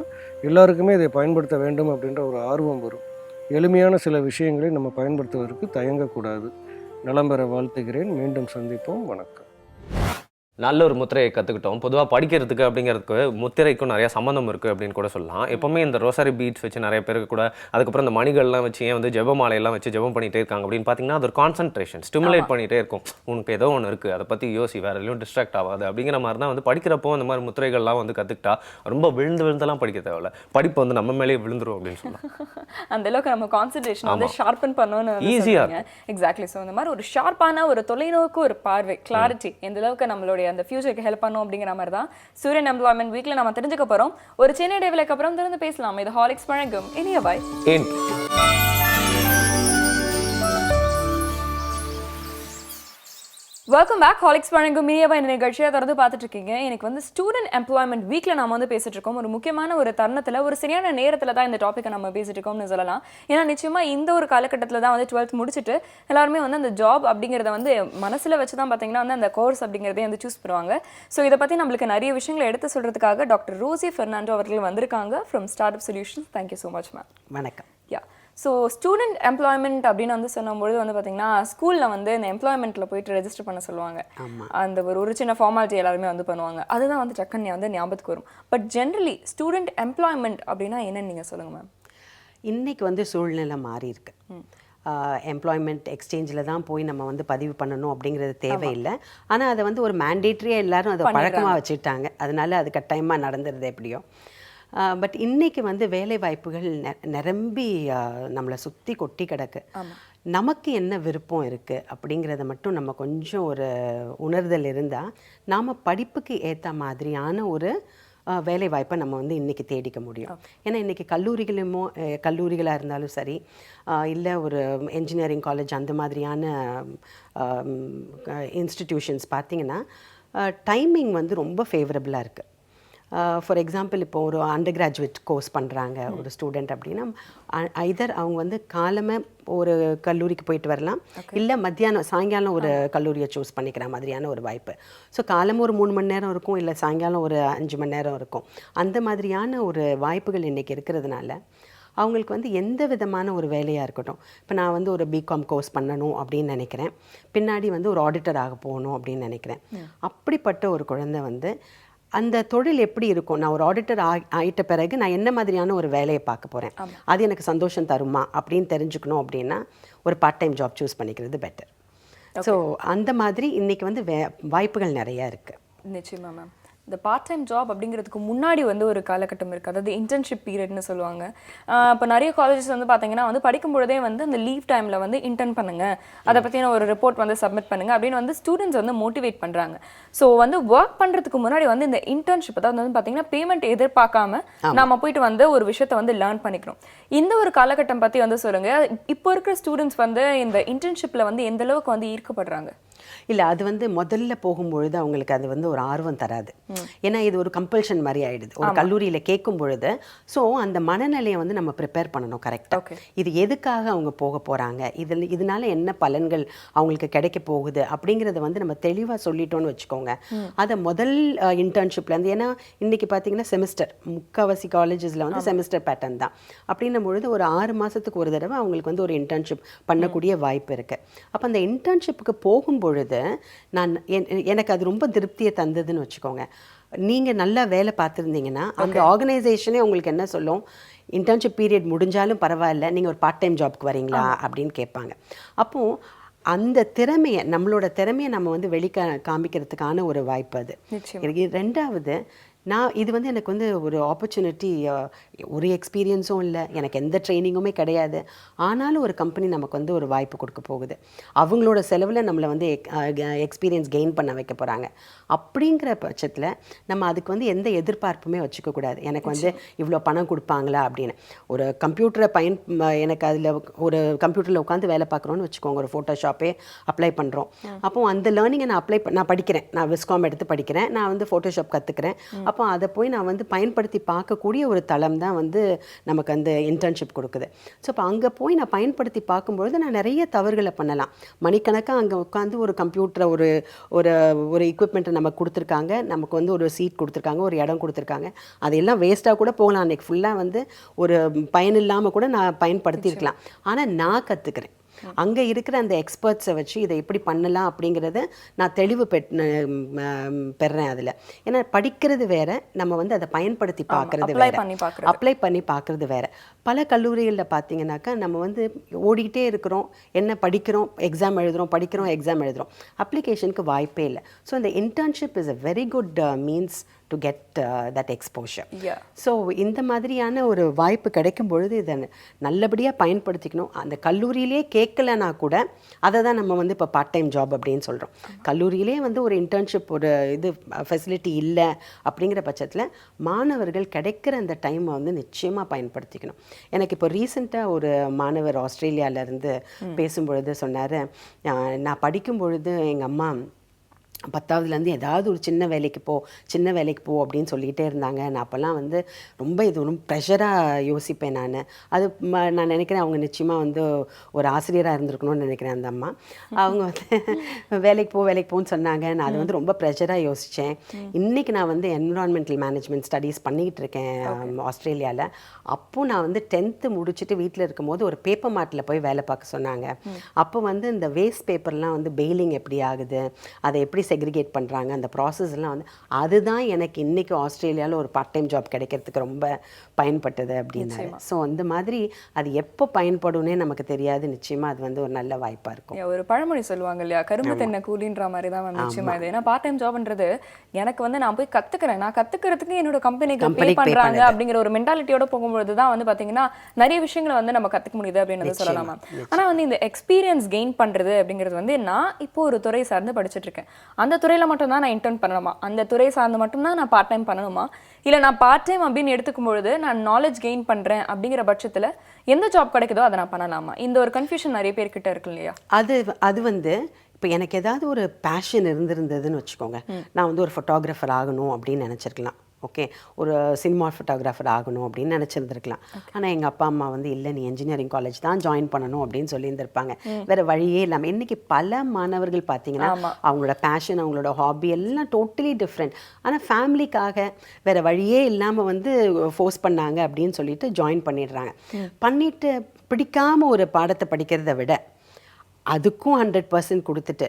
எல்லாருக்குமே இதை பயன்படுத்த வேண்டும் அப்படின்ற ஒரு ஆர்வம் வரும். எளிமையான சில விஷயங்களை நம்ம பயன்படுத்துவதற்கு தயங்கக்கூடாது. நலம் பெற வாழ்த்துகிறேன். மீண்டும் சந்திப்போம். வணக்கம்.
நல்ல ஒரு முத்திரையை கற்றுக்கிட்டோம். பொதுவாக படிக்கிறதுக்கு அப்படிங்கிறதுக்கு முத்திரைக்கும் நிறைய சம்மந்தம் இருக்குது அப்படின்னு கூட சொல்லலாம். எப்போவுமே இந்த ரோசரி பீட்ஸ் வச்சு நிறைய பேருக்கு கூட அதுக்கப்புறம் இந்த மணிகள்லாம் வச்சு ஏன் வந்து ஜெபமாலையெல்லாம் வச்சு ஜெபம் பண்ணிகிட்டே இருக்காங்க அப்படின்னு பார்த்தீங்கன்னா அது ஒரு கான்சன்ட்ரேஷன் ஸ்டிமுலேட் பண்ணிகிட்டே இருக்கும். உனக்கு ஏதோ ஒன்று இருக்குது, அதை பற்றி யோசி, வேறு எதுவும் டிஸ்ட்ராக்ட் ஆகாது அப்படிங்கிற மாதிரி தான் வந்து படிக்கிறப்போ அந்த மாதிரி முத்திரைகள்லாம் வந்து கற்றுக்கிட்டா ரொம்ப விழுந்தெல்லாம் படிக்க தேவையில்ல, படிப்பு வந்து நம்ம மேலேயே விழுந்துரும் அப்படின்னு சொல்லலாம்.
அந்த அளவுக்கு நம்ம கான்சன்ட்ரேஷன் வந்து ஷார்பன் பண்ணணும்னு
ஈஸியாக.
எக்ஸாக்ட்லி. ஸோ இந்த மாதிரி ஒரு ஷார்ப்பான ஒரு தொலைநோக்கு ஒரு பார்வை, கிளாரிட்டி எந்த அளவுக்கு நம்மளுடைய அந்த ஃபியூச்சருக்கு ஹெல்ப் பண்ணும் அப்படிங்கிற மாதிரி தான் சூரியன் எம்ப்ளாய்மெண்ட் வீக்ல நம்ம தெரிஞ்சுக்க போறோம். ஒரு சின்ன இடைவேளைக்கு அப்புறம் திறந்து பேசலாம். இது ஹாலிக்ஸ் வழங்கும் இனிய பாய். Welcome back. ஹாலிக்ஸ் வழங்கும் இனியவா இந்த நிகழ்ச்சியை தொடர்ந்து பார்த்துட்டு இருக்கீங்க. எனக்கு வந்து ஸ்டூடெண்ட் எம்ப்ளாய்மெண்ட் வீக்ல நம்ம வந்து பேசிட்டு இருக்கோம். ஒரு முக்கியமான ஒரு தருணத்தில் ஒரு சரியான நேரத்தில் தான் இந்த டாப்பிக்கை நம்ம பேசிட்டு இருக்கோம்னு சொல்லலாம். ஏன்னா நிச்சயமா இந்த ஒரு காலகட்டத்தில் தான் வந்து 12th முடிச்சுட்டு எல்லாருமே வந்து அந்த ஜாப் அப்படிங்கிறத வந்து மனசில் வச்சு தான் பார்த்தீங்கன்னா வந்து அந்த கோர்ஸ் அப்படிங்கிறதே வந்து சூஸ் பண்ணுவாங்க. ஸோ இதை பற்றி நம்மளுக்கு நிறைய விஷயங்களை எடுத்து சொல்கிறதுக்காக டாக்டர் ரோசி பெர்னாண்டோ அவர்கள் வந்திருக்காங்க from start up solutions. Thank you so much ma'am.
வணக்கம்.
யா, ஸோ ஸ்டூடெண்ட் எம்ப்ளாய்மெண்ட் அப்படின்னு வந்து சொல்லும்பொழுது வந்து பார்த்தீங்கன்னா ஸ்கூலில் வந்து இந்த எம்ப்ளாய்மெண்ட்டில் போயிட்டு ரெஜிஸ்டர் பண்ண சொல்லுவாங்க. அந்த ஒரு சின்ன ஃபார்மாலிட்டி எல்லாருமே வந்து பண்ணுவாங்க. அதுதான் வந்து டக்குன்னு வந்து ஞாபகத்துக்கு வரும். பட் ஜென்ரலி ஸ்டூடெண்ட் எம்ப்ளாய்மெண்ட் அப்படின்னா என்னன்னு நீங்கள் சொல்லுங்கள் மேம்.
இன்றைக்கி வந்து சூழ்நிலை மாறி இருக்கு. எம்ப்ளாய்மெண்ட் எக்ஸ்சேஞ்சில் தான் போய் நம்ம வந்து பதிவு பண்ணணும் அப்படிங்கிறது தேவையில்லை. ஆனால் அதை வந்து ஒரு மேண்டேட்ரியாக எல்லாரும் அதை பழக்கமாக வச்சுட்டாங்க. அதனால அது கட்டாயமாக நடந்துருது எப்படியோ. பட் இன்றைக்கி வந்து வேலை வாய்ப்புகள் நிரம்பி நம்மளை சுற்றி கொட்டி கிடக்கு. நமக்கு என்ன விருப்பம் இருக்குது அப்படிங்கிறத மட்டும் நம்ம கொஞ்சம் ஒரு உணர்தல் இருந்தால் நாம் படிப்புக்கு ஏற்ற மாதிரியான ஒரு வேலை வாய்ப்பை நம்ம வந்து இன்றைக்கி தேடிக்க முடியும். ஏன்னா இன்றைக்கி கல்லூரிகளாக இருந்தாலும் சரி, இல்லை ஒரு என்ஜினியரிங் காலேஜ் அந்த மாதிரியான இன்ஸ்டிடியூஷன்ஸ் பார்த்திங்கன்னா டைமிங் வந்து ரொம்ப ஃபேவரபுளாக இருக்குது. ஃபார் எக்ஸாம்பிள் இப்போ ஒரு அண்டர் கிராஜுவேட் கோர்ஸ் பண்ணுறாங்க ஒரு ஸ்டூடெண்ட் அப்படின்னா ஐதர் அவங்க வந்து காலமே ஒரு கல்லூரிக்கு போயிட்டு வரலாம், இல்லை மத்தியானம் சாயங்காலம் ஒரு கல்லூரியை சூஸ் பண்ணிக்கிற மாதிரியான ஒரு வாய்ப்பு. ஸோ காலம் ஒரு 3 மணி நேரம் இருக்கும், இல்லை சாயங்காலம் ஒரு 5 மணி நேரம் இருக்கும். அந்த மாதிரியான ஒரு வாய்ப்புகள் இன்றைக்கி இருக்கிறதுனால அவங்களுக்கு வந்து எந்த விதமான ஒரு வேலையாக இருக்கட்டும், இப்போ நான் வந்து ஒரு பிகாம் கோர்ஸ் பண்ணணும் அப்படின்னு நினைக்கிறேன், பின்னாடி வந்து ஒரு ஆடிட்டர் ஆக போகணும் அப்படின்னு நினைக்கிறேன். அப்படிப்பட்ட ஒரு குழந்தை வந்து அந்த தொழில் எப்படி இருக்கும், நான் ஒரு ஆடிட்டர் ஆகிட்ட பிறகு நான் என்ன மாதிரியான ஒரு வேலையை பார்க்க போகிறேன், அது எனக்கு சந்தோஷம் தருமா அப்படின்னு தெரிஞ்சுக்கணும் அப்படின்னா ஒரு பார்ட் டைம் ஜாப் சூஸ் பண்ணிக்கிறது பெட்டர். ஸோ அந்த மாதிரி இன்றைக்கி வந்து வாய்ப்புகள் நிறையா இருக்குது.
நிச்சயமா மேம். இந்த பார்ட் டைம் ஜாப் அப்படிங்கிறதுக்கு முன்னாடி வந்து ஒரு காலகட்டம் இருக்குது, அதாவது இன்டர்ன்ஷிப் பீரியட்னு சொல்லுவாங்க. இப்போ நிறைய காலேஜஸ் வந்து பார்த்தீங்கன்னா வந்து படிக்கும் பொழுதே வந்து அந்த லீவ் டைமில் வந்து இன்டர்ன் பண்ணுங்க, அதை பற்றின ஒரு ரிப்போர்ட் வந்து சப்மிட் பண்ணுங்க அப்படின்னு வந்து ஸ்டூடெண்ட்ஸ் வந்து மோட்டிவேட் பண்ணுறாங்க. ஸோ வந்து ஒர்க் பண்ணுறதுக்கு முன்னாடி வந்து இந்த இன்டர்ன்ஷிப் அதாவது வந்து பார்த்தீங்கன்னா பேமெண்ட் எதிர்பார்க்காம நம்ம போயிட்டு வந்து ஒரு விஷயத்தை வந்து லேர்ன் பண்ணிக்கிறோம். இந்த ஒரு காலகட்டம் பற்றி வந்து சொல்லுங்கள். இப்போ இருக்கிற ஸ்டூடெண்ட்ஸ் வந்து இந்த இன்டர்ன்ஷிப்பில் வந்து எந்த அளவுக்கு வந்து ஈர்க்கப்படுறாங்க?
இல்லை, அது வந்து முதல்ல போகும்பொழுது அவங்களுக்கு அது வந்து ஒரு ஆர்வம் தராது. ஏன்னா இது ஒரு கம்பல்ஷன் மாதிரி ஆயிடுது ஒரு கல்லூரியில் கேட்கும் பொழுது. ஸோ அந்த மனநிலையை வந்து நம்ம ப்ரிப்பேர் பண்ணணும் கரெக்டாக. இது எதுக்காக அவங்க போக போகிறாங்க, இதனால என்ன பலன்கள் அவங்களுக்கு கிடைக்க போகுது அப்படிங்கிறத வந்து நம்ம தெளிவாக சொல்லிட்டோன்னு வச்சுக்கோங்க. அதை முதல் இன்டர்ன்ஷிப்லேருந்து, ஏன்னா இன்றைக்கி பார்த்தீங்கன்னா செமிஸ்டர், முக்கால்வாசி காலேஜஸில் வந்து செமிஸ்டர் பேட்டர்ன் தான். அப்படின்னும் பொழுது ஒரு 6 மாதத்துக்கு ஒரு தடவை அவங்களுக்கு வந்து ஒரு இன்டர்ன்ஷிப் பண்ணக்கூடிய வாய்ப்பு இருக்குது. அப்போ அந்த இன்டர்ன்ஷிப்புக்கு போகும்பொழுது எனக்கு அது ரொம்ப திருப்தியை தந்ததுன்னு வச்சுக்கோங்க. நீங்கள் நல்லா வேலை பார்த்துருந்தீங்கன்னா அந்த ஆர்கனைசேஷனே உங்களுக்கு என்ன சொல்லும், இன்டர்ன்ஷிப் பீரியட் முடிஞ்சாலும் பரவாயில்ல, நீங்கள் ஒரு பார்ட் டைம் ஜாப்க்கு வரீங்களா அப்படின்னு கேட்பாங்க. அப்போது அந்த திறமையை, நம்மளோட திறமையை நம்ம வந்து காமிக்கிறதுக்கான ஒரு வாய்ப்பு அது. ரெண்டாவது, இது வந்து எனக்கு வந்து ஒரு ஆப்பர்ச்சுனிட்டி, ஒரு எக்ஸ்பீரியன்ஸும் இல்லை, எனக்கு எந்த ட்ரைனிங்குமே கிடையாது. ஆனாலும் ஒரு கம்பெனி நமக்கு வந்து ஒரு வாய்ப்பு கொடுக்க போகுது, அவங்களோட செலவில் நம்மளை வந்து எக்ஸ்பீரியன்ஸ் கெயின் பண்ண வைக்க போகிறாங்க. அப்படிங்கிற பட்சத்தில் நம்ம அதுக்கு வந்து எந்த எதிர்பார்ப்புமே வச்சுக்கக்கூடாது, எனக்கு வந்து இவ்வளோ பணம் கொடுப்பாங்களா அப்படின்னு. ஒரு கம்ப்யூட்டரை எனக்கு அதில் ஒரு கம்ப்யூட்டரில் உட்காந்து வேலை பார்க்குறோன்னு வச்சுக்கோங்க, ஒரு ஃபோட்டோஷாப்பே அப்ளை பண்ணுறோம். அப்போது அந்த லேர்னிங்கை நான் படிக்கிறேன், நான் விஸ்காம் எடுத்து படிக்கிறேன், நான் வந்து ஃபோட்டோஷாப் கற்றுக்கிறேன். அப்போ அதை போய் நான் வந்து பயன்படுத்தி பார்க்கக்கூடிய ஒரு தளம் தான் வந்து நமக்கு அந்த இன்டர்ன்ஷிப் கொடுக்குது. ஸோ இப்போ அங்கே போய் நான் பயன்படுத்தி பார்க்கும்பொழுது நான் நிறைய தவறுகளை பண்ணலாம். மணிக்கணக்காக அங்கே உட்காந்து ஒரு கம்ப்யூட்டரை ஒரு ஒரு எக்யூப்மெண்ட்டை நமக்கு கொடுத்துருக்காங்க, நமக்கு வந்து ஒரு சீட் கொடுத்துருக்காங்க, ஒரு இடம் கொடுத்துருக்காங்க, அதையெல்லாம் வேஸ்ட்டாக கூட போகலாம், அன்றைக்கி ஃபுல்லாக வந்து ஒரு பயன் இல்லாமல் கூட நான் பயன்படுத்தியிருக்கலாம். ஆனால் நான் கற்றுக்கிறேன், அங்கே இருக்கிற அந்த எக்ஸ்பர்ட்ஸை வச்சு இதை எப்படி பண்ணலாம் அப்படிங்கிறத நான் தெளிவு பெறேன் அதில். ஏன்னா படிக்கிறது வேற, நம்ம வந்து அதை பயன்படுத்தி பார்க்குறது வேற, அப்ளை பண்ணி பார்க்குறது வேற. பல கல்லூரிகளில் பார்த்தீங்கன்னாக்கா நம்ம வந்து ஓடிக்கிட்டே இருக்கிறோம், என்ன படிக்கிறோம், எக்ஸாம் எழுதுகிறோம், படிக்கிறோம், எக்ஸாம் எழுதுகிறோம், அப்ளிகேஷனுக்கு வாய்ப்பே இல்லை. ஸோ இந்த internship is a very good means to get that exposure. So இந்த மாதிரியான ஒரு வாய்ப்பு கிடைக்கும் பொழுது இதை நல்லபடியாக பயன்படுத்திக்கணும். அந்த கல்லூரியிலே கேட்கலனா கூட அதை தான் நம்ம வந்து இப்போ பார்ட் டைம் ஜாப் அப்படின்னு சொல்கிறோம். கல்லூரியிலே வந்து ஒரு இன்டர்ன்ஷிப் ஒரு ஃபெசிலிட்டி இல்லை அப்படிங்கிற பட்சத்தில் மாணவர்கள் கிடைக்கிற அந்த டைமை வந்து நிச்சயமாக பயன்படுத்திக்கணும். எனக்கு இப்போ ரீசெண்டாக ஒரு மாணவர் ஆஸ்திரேலியாவிலேருந்து பேசும்பொழுது சொன்னார், நான் படிக்கும் பொழுது எங்கள் அம்மா 10ஆவதுலேருந்து ஏதாவது ஒரு சின்ன வேலைக்கு போ அப்படின்னு சொல்லிகிட்டே இருந்தாங்க. நான் அப்போல்லாம் வந்து இது ஒரு ப்ரெஷராக யோசிப்பேன். நான் நினைக்கிறேன் அவங்க நிச்சயமாக வந்து ஒரு ஆசிரியராக இருந்திருக்கணும்னு நினைக்கிறேன் அந்த அம்மா. அவங்க வந்து வேலைக்கு போன்னு சொன்னாங்க. நான் அதை வந்து ரொம்ப ப்ரெஷராக யோசித்தேன். இன்றைக்கி நான் வந்து என்விரான்மெண்டல் மேனேஜ்மெண்ட் ஸ்டடீஸ் பண்ணிக்கிட்டு இருக்கேன் ஆஸ்திரேலியாவில். அப்போது நான் வந்து 10th முடிச்சுட்டு வீட்டில் இருக்கும்போது ஒரு பேப்பர் மார்ட்டில் போய் வேலை பார்க்க சொன்னாங்க. அப்போ வந்து இந்த வேஸ்ட் பேப்பர்லாம் வந்து பெயிலிங் எப்படி ஆகுது, அதை எப்படி செக்ரிகேட் பண்ணுறாங்க, அந்த ப்ராசஸ்லாம் வந்து அதுதான் எனக்கு இன்றைக்கி ஆஸ்திரேலியாவில் ஒரு பார்ட் டைம் ஜாப் கிடைக்கிறதுக்கு ரொம்ப பயன்பட்டது அப்படின்னாரு. ஸோ அந்த மாதிரி அது எப்போ பயன்படும்னே நமக்கு தெரியாது. நிச்சயமாக அது வந்து ஒரு நல்ல வாய்ப்பாக இருக்கும்.
ஒரு பழமொழி சொல்லுவாங்க இல்லையா, கரும்பு தென்னை கூலின்ற மாதிரி தான் வந்து நிச்சயமாக இது. ஏன்னா பார்ட் டைம் ஜாப்ன்றது எனக்கு வந்து நான் போய் கற்றுக்கிறேன், நான் கற்றுக்கிறதுக்கு என்னோட கம்பெனிக்கு பே பண்ணுறாங்க அப்படிங்கிற ஒரு மென்டாலிட்டியோட போகும்பொழுது தான் வந்து பார்த்தீங்கன்னா நிறைய விஷயங்களை வந்து நம்ம கற்றுக்க முடியுது அப்படின்னு சொல்லலாமா. ஆனால் வந்து இந்த எக்ஸ்பீரியன்ஸ் கெயின் பண்ணுறது அப்படிங்கிறது வந்து நான் இப்போ ஒரு துறை சார்ந்து படிச்சுட்டு இருக்கேன், அந்த துறையில் மட்டும்தான் நான் இன்டர்ன் பண்ணணுமா, அந்த துறை சார்ந்து மட்டும்தான் நான் பார்ட் டைம் பண்ணணுமா, இல்லை நான் பார்ட் டைம் அப்படின்னு எடுத்துக்கும் பொழுது நான் நாலேஜ் கெயின் பண்ணுறேன் அப்படிங்கிற பட்சத்தில் எந்த ஜாப் கிடைக்குதோ அதை நான் பண்ணலாமா? இந்த ஒரு கன்ஃபியூஷன் நிறைய பேர்கிட்ட இருக்கு இல்லையா?
அது வந்து இப்போ எனக்கு ஏதாவது ஒரு பேஷன் இருந்திருந்ததுன்னு வச்சுக்கோங்க, நான் வந்து ஒரு ஃபோட்டோகிராஃபர் ஆகணும் அப்படின்னு நினச்சிருக்கலாம். ஓகே, ஒரு சினிமா ஃபோட்டோகிராஃபர் ஆகணும் அப்படின்னு நினச்சிருந்துருக்கலாம். ஆனால் எங்கள் அப்பா அம்மா வந்து இல்லை, நீ இன்ஜினியரிங் காலேஜ் தான் ஜாயின் பண்ணணும் அப்படின்னு சொல்லியிருந்திருப்பாங்க. வேறு வழியே இல்லாமல் இன்றைக்கி பல மாணவர்கள் பார்த்தீங்கன்னா அவங்களோட பேஷன், அவங்களோட ஹாபி எல்லாம் டோட்டலி டிஃப்ரெண்ட். ஆனால் ஃபேமிலிக்காக வேறு வழியே இல்லாமல் வந்து ஃபோர்ஸ் பண்ணாங்க அப்படின்னு சொல்லிட்டு ஜாயின் பண்ணிடுறாங்க. பண்ணிவிட்டு பிடிக்காமல் ஒரு பாடத்தை படிக்கிறத விட அதுக்கும் 100% கொடுத்துட்டு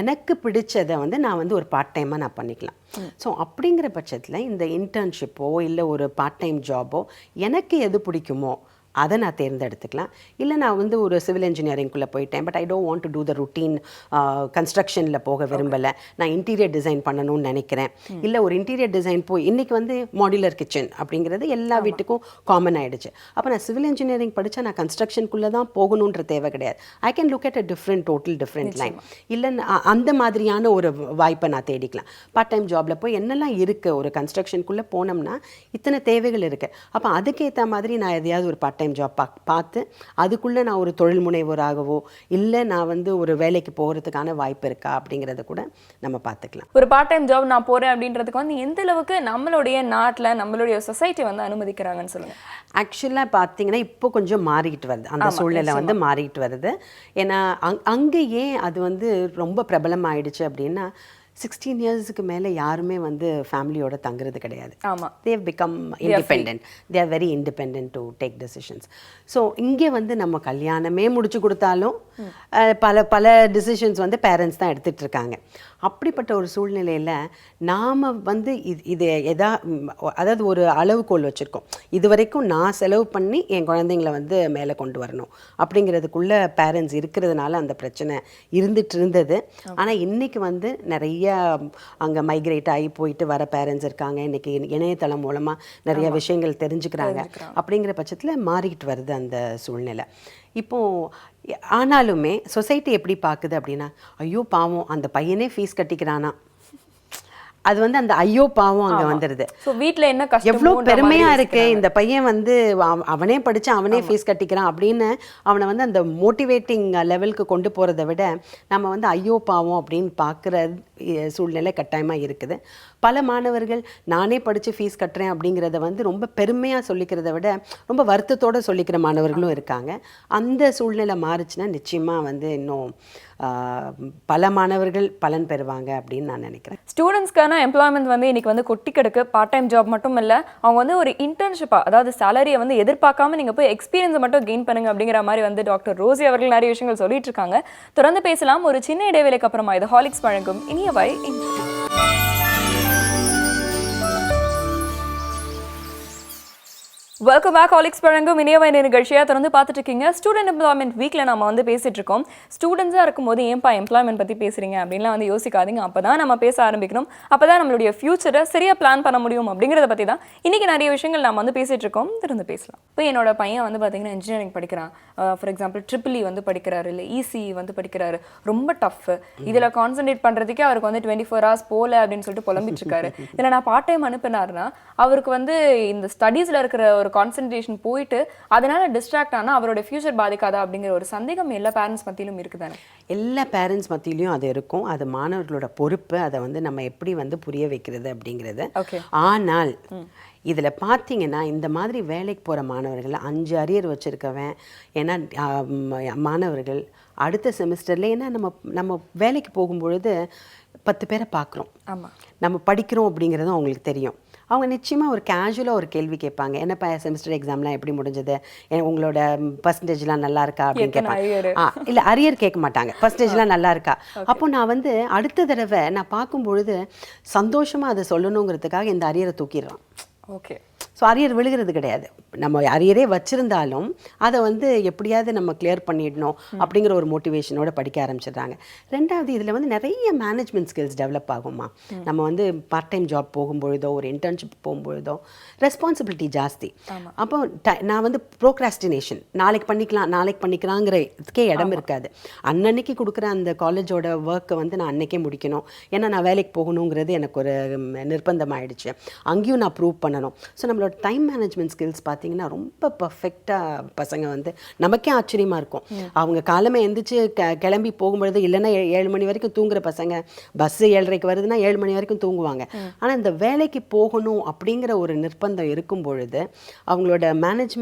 எனக்கு பிடிச்சதை வந்து நான் வந்து ஒரு பார்ட் டைமாக நான் பண்ணிக்கலாம். ஸோ அப்படிங்கிற பட்சத்தில் இந்த இன்டர்ன்ஷிப்போ இல்லை ஒரு பார்ட் டைம் ஜாபோ எனக்கு எது பிடிக்குமோ அதை நான் தேர்ந்தெடுத்துக்கலாம். இல்லை நான் வந்து ஒரு சிவில் இன்ஜினியரிங்குள்ளே போயிட்டேன், but I don't want to do the routine கன்ஸ்ட்ரக்ஷனில் போக விரும்பலை, நான் இன்டீரியர் டிசைன் பண்ணணும்னு நினைக்கிறேன். இல்லை ஒரு இன்டீரியர் டிசைன் போய் இன்றைக்கி வந்து மாடுலர் கிச்சன் அப்படிங்கிறது எல்லா வீட்டுக்கும் காமன் ஆகிடுச்சு. அப்போ நான் சிவில் இன்ஜினியரிங் படித்தா நான் கன்ஸ்ட்ரக்ஷனுக்குள்ளே தான் போகணுன்ற தேவை கிடையாது. I can look at a total different line. இல்லை அந்த மாதிரியான ஒரு வாய்ப்பை நான் தேடிக்கலாம். பார்ட் டைம் ஜாபில் போய் என்னெல்லாம் இருக்குது, ஒரு கன்ஸ்ட்ரக்ஷனுக்குள்ளே போனோம்னா இத்தனை தேவைகள் இருக்குது. அப்போ அதுக்கேற்ற மாதிரி நான் எதையாவது ஒரு பார்ட் டைம் ஜாப் பார்த்து அதுக்குள்ளே நான் ஒரு தொழில் முனைவோராகவோ இல்லை நான் வந்து ஒரு வேலைக்கு போகிறதுக்கான வாய்ப்பு இருக்கா அப்படிங்கிறத கூட நம்ம பார்த்துக்கலாம்.
ஒரு பார்ட் டைம் ஜாப் நான் போகிறேன் அப்படின்றதுக்கு வந்து எந்த அளவுக்கு நம்மளுடைய நாட்டில் நம்மளுடைய சொசைட்டி வந்து அனுமதிக்கிறாங்கன்னு சொல்லுங்கள்.
ஆக்சுவலாக பார்த்தீங்கன்னா இப்போ கொஞ்சம் மாறிக்கிட்டு வருது, அந்த சூழ்நிலை வந்து மாறிக்கிட்டு வருது. ஏன்னா அங்கே ஏன் அது வந்து ரொம்ப பிரபலம் ஆயிடுச்சு அப்படின்னா 16 இயர்ஸுக்கு மேலே யாருமே வந்து ஃபேமிலியோட தங்குறது கிடையாது.
ஆமாம்,
they have become independent, they are very independent to take decisions. So இங்கே வந்து நம்ம கல்யாணமே முடிச்சு கொடுத்தாலும் பல பல டிசிஷன்ஸ் வந்து பேரண்ட்ஸ் தான் எடுத்துகிட்டு இருக்காங்க. அப்படிப்பட்ட ஒரு சூழ்நிலையில் நாம் வந்து இது அதாவது ஒரு அளவுகோல் வச்சுருக்கோம். இது வரைக்கும் நான் செலவு பண்ணி என் குழந்தைங்களை வந்து மேலே கொண்டு வரணும் அப்படிங்கிறதுக்குள்ளே பேரண்ட்ஸ் இருக்கிறதுனால அந்த பிரச்சனை இருந்துட்டு இருந்தது. ஆனால் இன்றைக்கி வந்து நிறைய அங்கே மைக்ரேட் ஆகி போயிட்டு வர பேரண்ட்ஸ் இருக்காங்க. இன்றைக்கி இணையதளம் மூலமாக நிறைய விஷயங்கள் தெரிஞ்சுக்கிறாங்க. அப்படிங்கிற பட்சத்தில் மாறிக்கிட்டு வருது அந்த சூழ்நிலை. இப்போது ஆனாலுமே சொசைட்டி எப்படி பார்க்குது அப்படின்னா, ஐயோ பாவம் அந்த பையனே ஃபீஸ் கட்டிக்கிறானா, அது வந்து அந்த ஐயோ பாவம் அங்கே வந்துடுது.
ஸோ வீட்டில் என்ன கஷ்டம்,
எவ்வளோ பெருமையாக இருக்கு இந்த பையன் வந்து அவனே படித்து அவனே ஃபீஸ் கட்டிக்கிறான் அப்படின்னு அவனை வந்து அந்த மோட்டிவேட்டிங் லெவலுக்கு கொண்டு போகிறத விட நம்ம வந்து ஐயோ பாவம் அப்படின்னு பார்க்குற சூழ்நிலை கட்டாயமாக இருக்குது. பல மாணவர்கள் நானே படித்து ஃபீஸ் கட்டுறேன் அப்படிங்கிறத வந்து ரொம்ப பெருமையாக சொல்லிக்கிறத விட ரொம்ப வருத்தத்தோடு சொல்லிக்கிற மாணவர்களும் இருக்காங்க. அந்த சூழ்நிலை மாறுச்சுன்னா நிச்சயமாக வந்து இன்னும் பல மாணவர்கள் பலன் பெறுவாங்க அப்படின்னு நான் நினைக்கிறேன்.
ஸ்டூடெண்ட்ஸ்க்கான எம்ப்ளாய்மெண்ட் வந்து இன்னைக்கு வந்து கொட்டி கிடக்கு. பார்ட் டைம் ஜாப் மட்டும் இல்லை, அவங்க வந்து ஒரு இன்டர்ன்ஷிப்பாக, அதாவது சேலரியை வந்து எதிர்பார்க்காம நீங்கள் போய் எக்ஸ்பீரியன்ஸை மட்டும் கெயின் பண்ணுங்க அப்படிங்கிற மாதிரி வந்து டாக்டர் ரோசி அவர்கள் நிறைய விஷயங்கள் சொல்லிட்டு இருக்காங்க. தொடர்ந்து பேசலாம் ஒரு சின்ன இடைவேளைக்கு அப்புறமா. இது ஹாலிக்ஸ் வழங்கும் இனியவை. Welcome back. ஹாலிக்ஸ் வழங்கும் இனியவை நிகழ்ச்சியாக தொடர்ந்து பார்த்துட்டு இருக்கீங்க. ஸ்டூடெண்ட் எம்ப்ளாய்மெண்ட் வீக்கில் நம்ம வந்து பேசிட்டு இருக்கோம். ஸ்டூடெண்ட்ஸாக இருக்கும்போது ஏன்பா எம்ப்ளாய்மெண்ட் பற்றி பேசுறீங்க அப்படின்லாம் வந்து யோசிக்காதீங்க. அப்போ தான் நம்ம பேச ஆரம்பிக்கணும். அப்போ தான் நம்மளுடைய ஃபியூச்சரை சரியாக பிளான் பண்ண முடியும் அப்படிங்கிறத பற்றி தான் இன்றைக்கி நிறைய விஷயங்கள் நம்ம வந்து பேசிகிட்டு இருக்கோம். தொடர்ந்து பேசலாம். இப்போ என்னோட பையன் வந்து பார்த்தீங்கன்னா இன்ஜினியரிங் படிக்கிறான். ஃபார் எக்ஸாம்பிள் EEE வந்து படிக்கிறாரு, இல்லை ECE வந்து படிக்கிறாரு. ரொம்ப டஃப். இதில் கான்சன்ட்ரேட் பண்ணுறதுக்கே அவருக்கு வந்து 24 hours போல அப்படின்னு சொல்லிட்டு புலம்பிட்டு இருக்காரு. இதில் நான் பார்ட் டைம் அனுப்பினார்னா அவருக்கு வந்து இந்த ஸ்டடீஸில் இருக்கிற ஒரு கான்சன்ட்ரேஷன் போயிட்டு அதனால டிஸ்ட்ராக்ட் ஆனால் அவரோட ஃபியூச்சர் பாதிக்காதா அப்படிங்கிற ஒரு சந்தேகம் எல்லா பேரண்ட்ஸ் மத்தியிலும் இருக்குதானே?
எல்லா பேரண்ட்ஸ் மத்தியிலையும் அது இருக்கும். அது மாணவர்களோட பொறுப்பு. அதை வந்து நம்ம எப்படி வந்து புரிய வைக்கிறது அப்படிங்கிறது. ஆனால் இதில் பார்த்தீங்கன்னா இந்த மாதிரி வேலைக்கு போகிற மாணவர்கள் 5 அரியர் வச்சுருக்கவன், ஏன்னா மாணவர்கள் அடுத்த செமிஸ்டரில், ஏன்னா நம்ம வேலைக்கு போகும்பொழுது 10 பேரை பார்க்குறோம்.
ஆமாம்,
நம்ம படிக்கிறோம் அப்படிங்கிறதும் அவங்களுக்கு தெரியும். அவங்க நிச்சயமாக ஒரு கேஷுவலாக ஒரு கேள்வி கேட்பாங்க. என்னப்பா செமிஸ்டர் எக்ஸாம்லாம் எப்படி முடிஞ்சது, உங்களோட பர்சன்டேஜ்லாம் நல்லா இருக்கா அப்படின்னு கேட்பாங்க. இல்லை அரியர் கேட்க மாட்டாங்க, பர்சன்டேஜ்லாம் நல்லா இருக்கா. அப்போ நான் வந்து அடுத்த தடவை நான் பார்க்கும்பொழுது சந்தோஷமாக அதை சொல்லணுங்கிறதுக்காக இந்த அரியரை தூக்கிடுறான்.
ஓகே.
ஸோ அரியர் விழுகிறது கிடையாது. நம்ம அரியரே வச்சுருந்தாலும் அதை வந்து எப்படியாவது நம்ம கிளியர் பண்ணிடணும் அப்படிங்கிற ஒரு மோட்டிவேஷனோட படிக்க ஆரம்பிச்சிடுறாங்க. ரெண்டாவது இதில் வந்து நிறைய மேனேஜ்மெண்ட் ஸ்கில்ஸ் டெவலப் ஆகுமா. நம்ம வந்து பார்ட் டைம் ஜாப் போகும்பொழுதோ ஒரு இன்டர்ன்ஷிப் போகும்பொழுதோ ரெஸ்பான்சிபிலிட்டி ஜாஸ்தி. அப்போ நான் வந்து ப்ரோக்ராஸ்டினேஷன், நாளைக்கு பண்ணிக்கலாங்கிறதுக்கே இடம் இருக்காது. அன்னன்னைக்கு கொடுக்குற அந்த காலேஜோட ஒர்க்கை வந்து நான் அன்னைக்கே முடிக்கணும். ஏன்னா நான் வேலைக்கு போகணுங்கிறது எனக்கு ஒரு நிர்பந்தம் ஆயிடுச்சு. அங்கேயும் நான் ப்ரூவ் பண்ணணும். ஸோ நம்மளோட டைம் மேனேஜ்மெண்ட் ஸ்கில்ஸ் பார்த்தீங்கன்னா ரொம்ப பர்ஃபெக்டாக பசங்க வந்து நமக்கே ஆச்சரியமாக இருக்கும். அவங்க காலமே எந்திரிச்சு கிளம்பி போகும்பொழுது இல்லைன்னா 7 மணி வரைக்கும் தூங்குற பசங்க பஸ்ஸு 7:30க்கு வருதுன்னா 7 மணி வரைக்கும் தூங்குவாங்க. ஆனால் இந்த வேலைக்கு போகணும் அப்படிங்கிற ஒரு நிர்பந்தம் இருக்கும் பொழுது அவங்களோட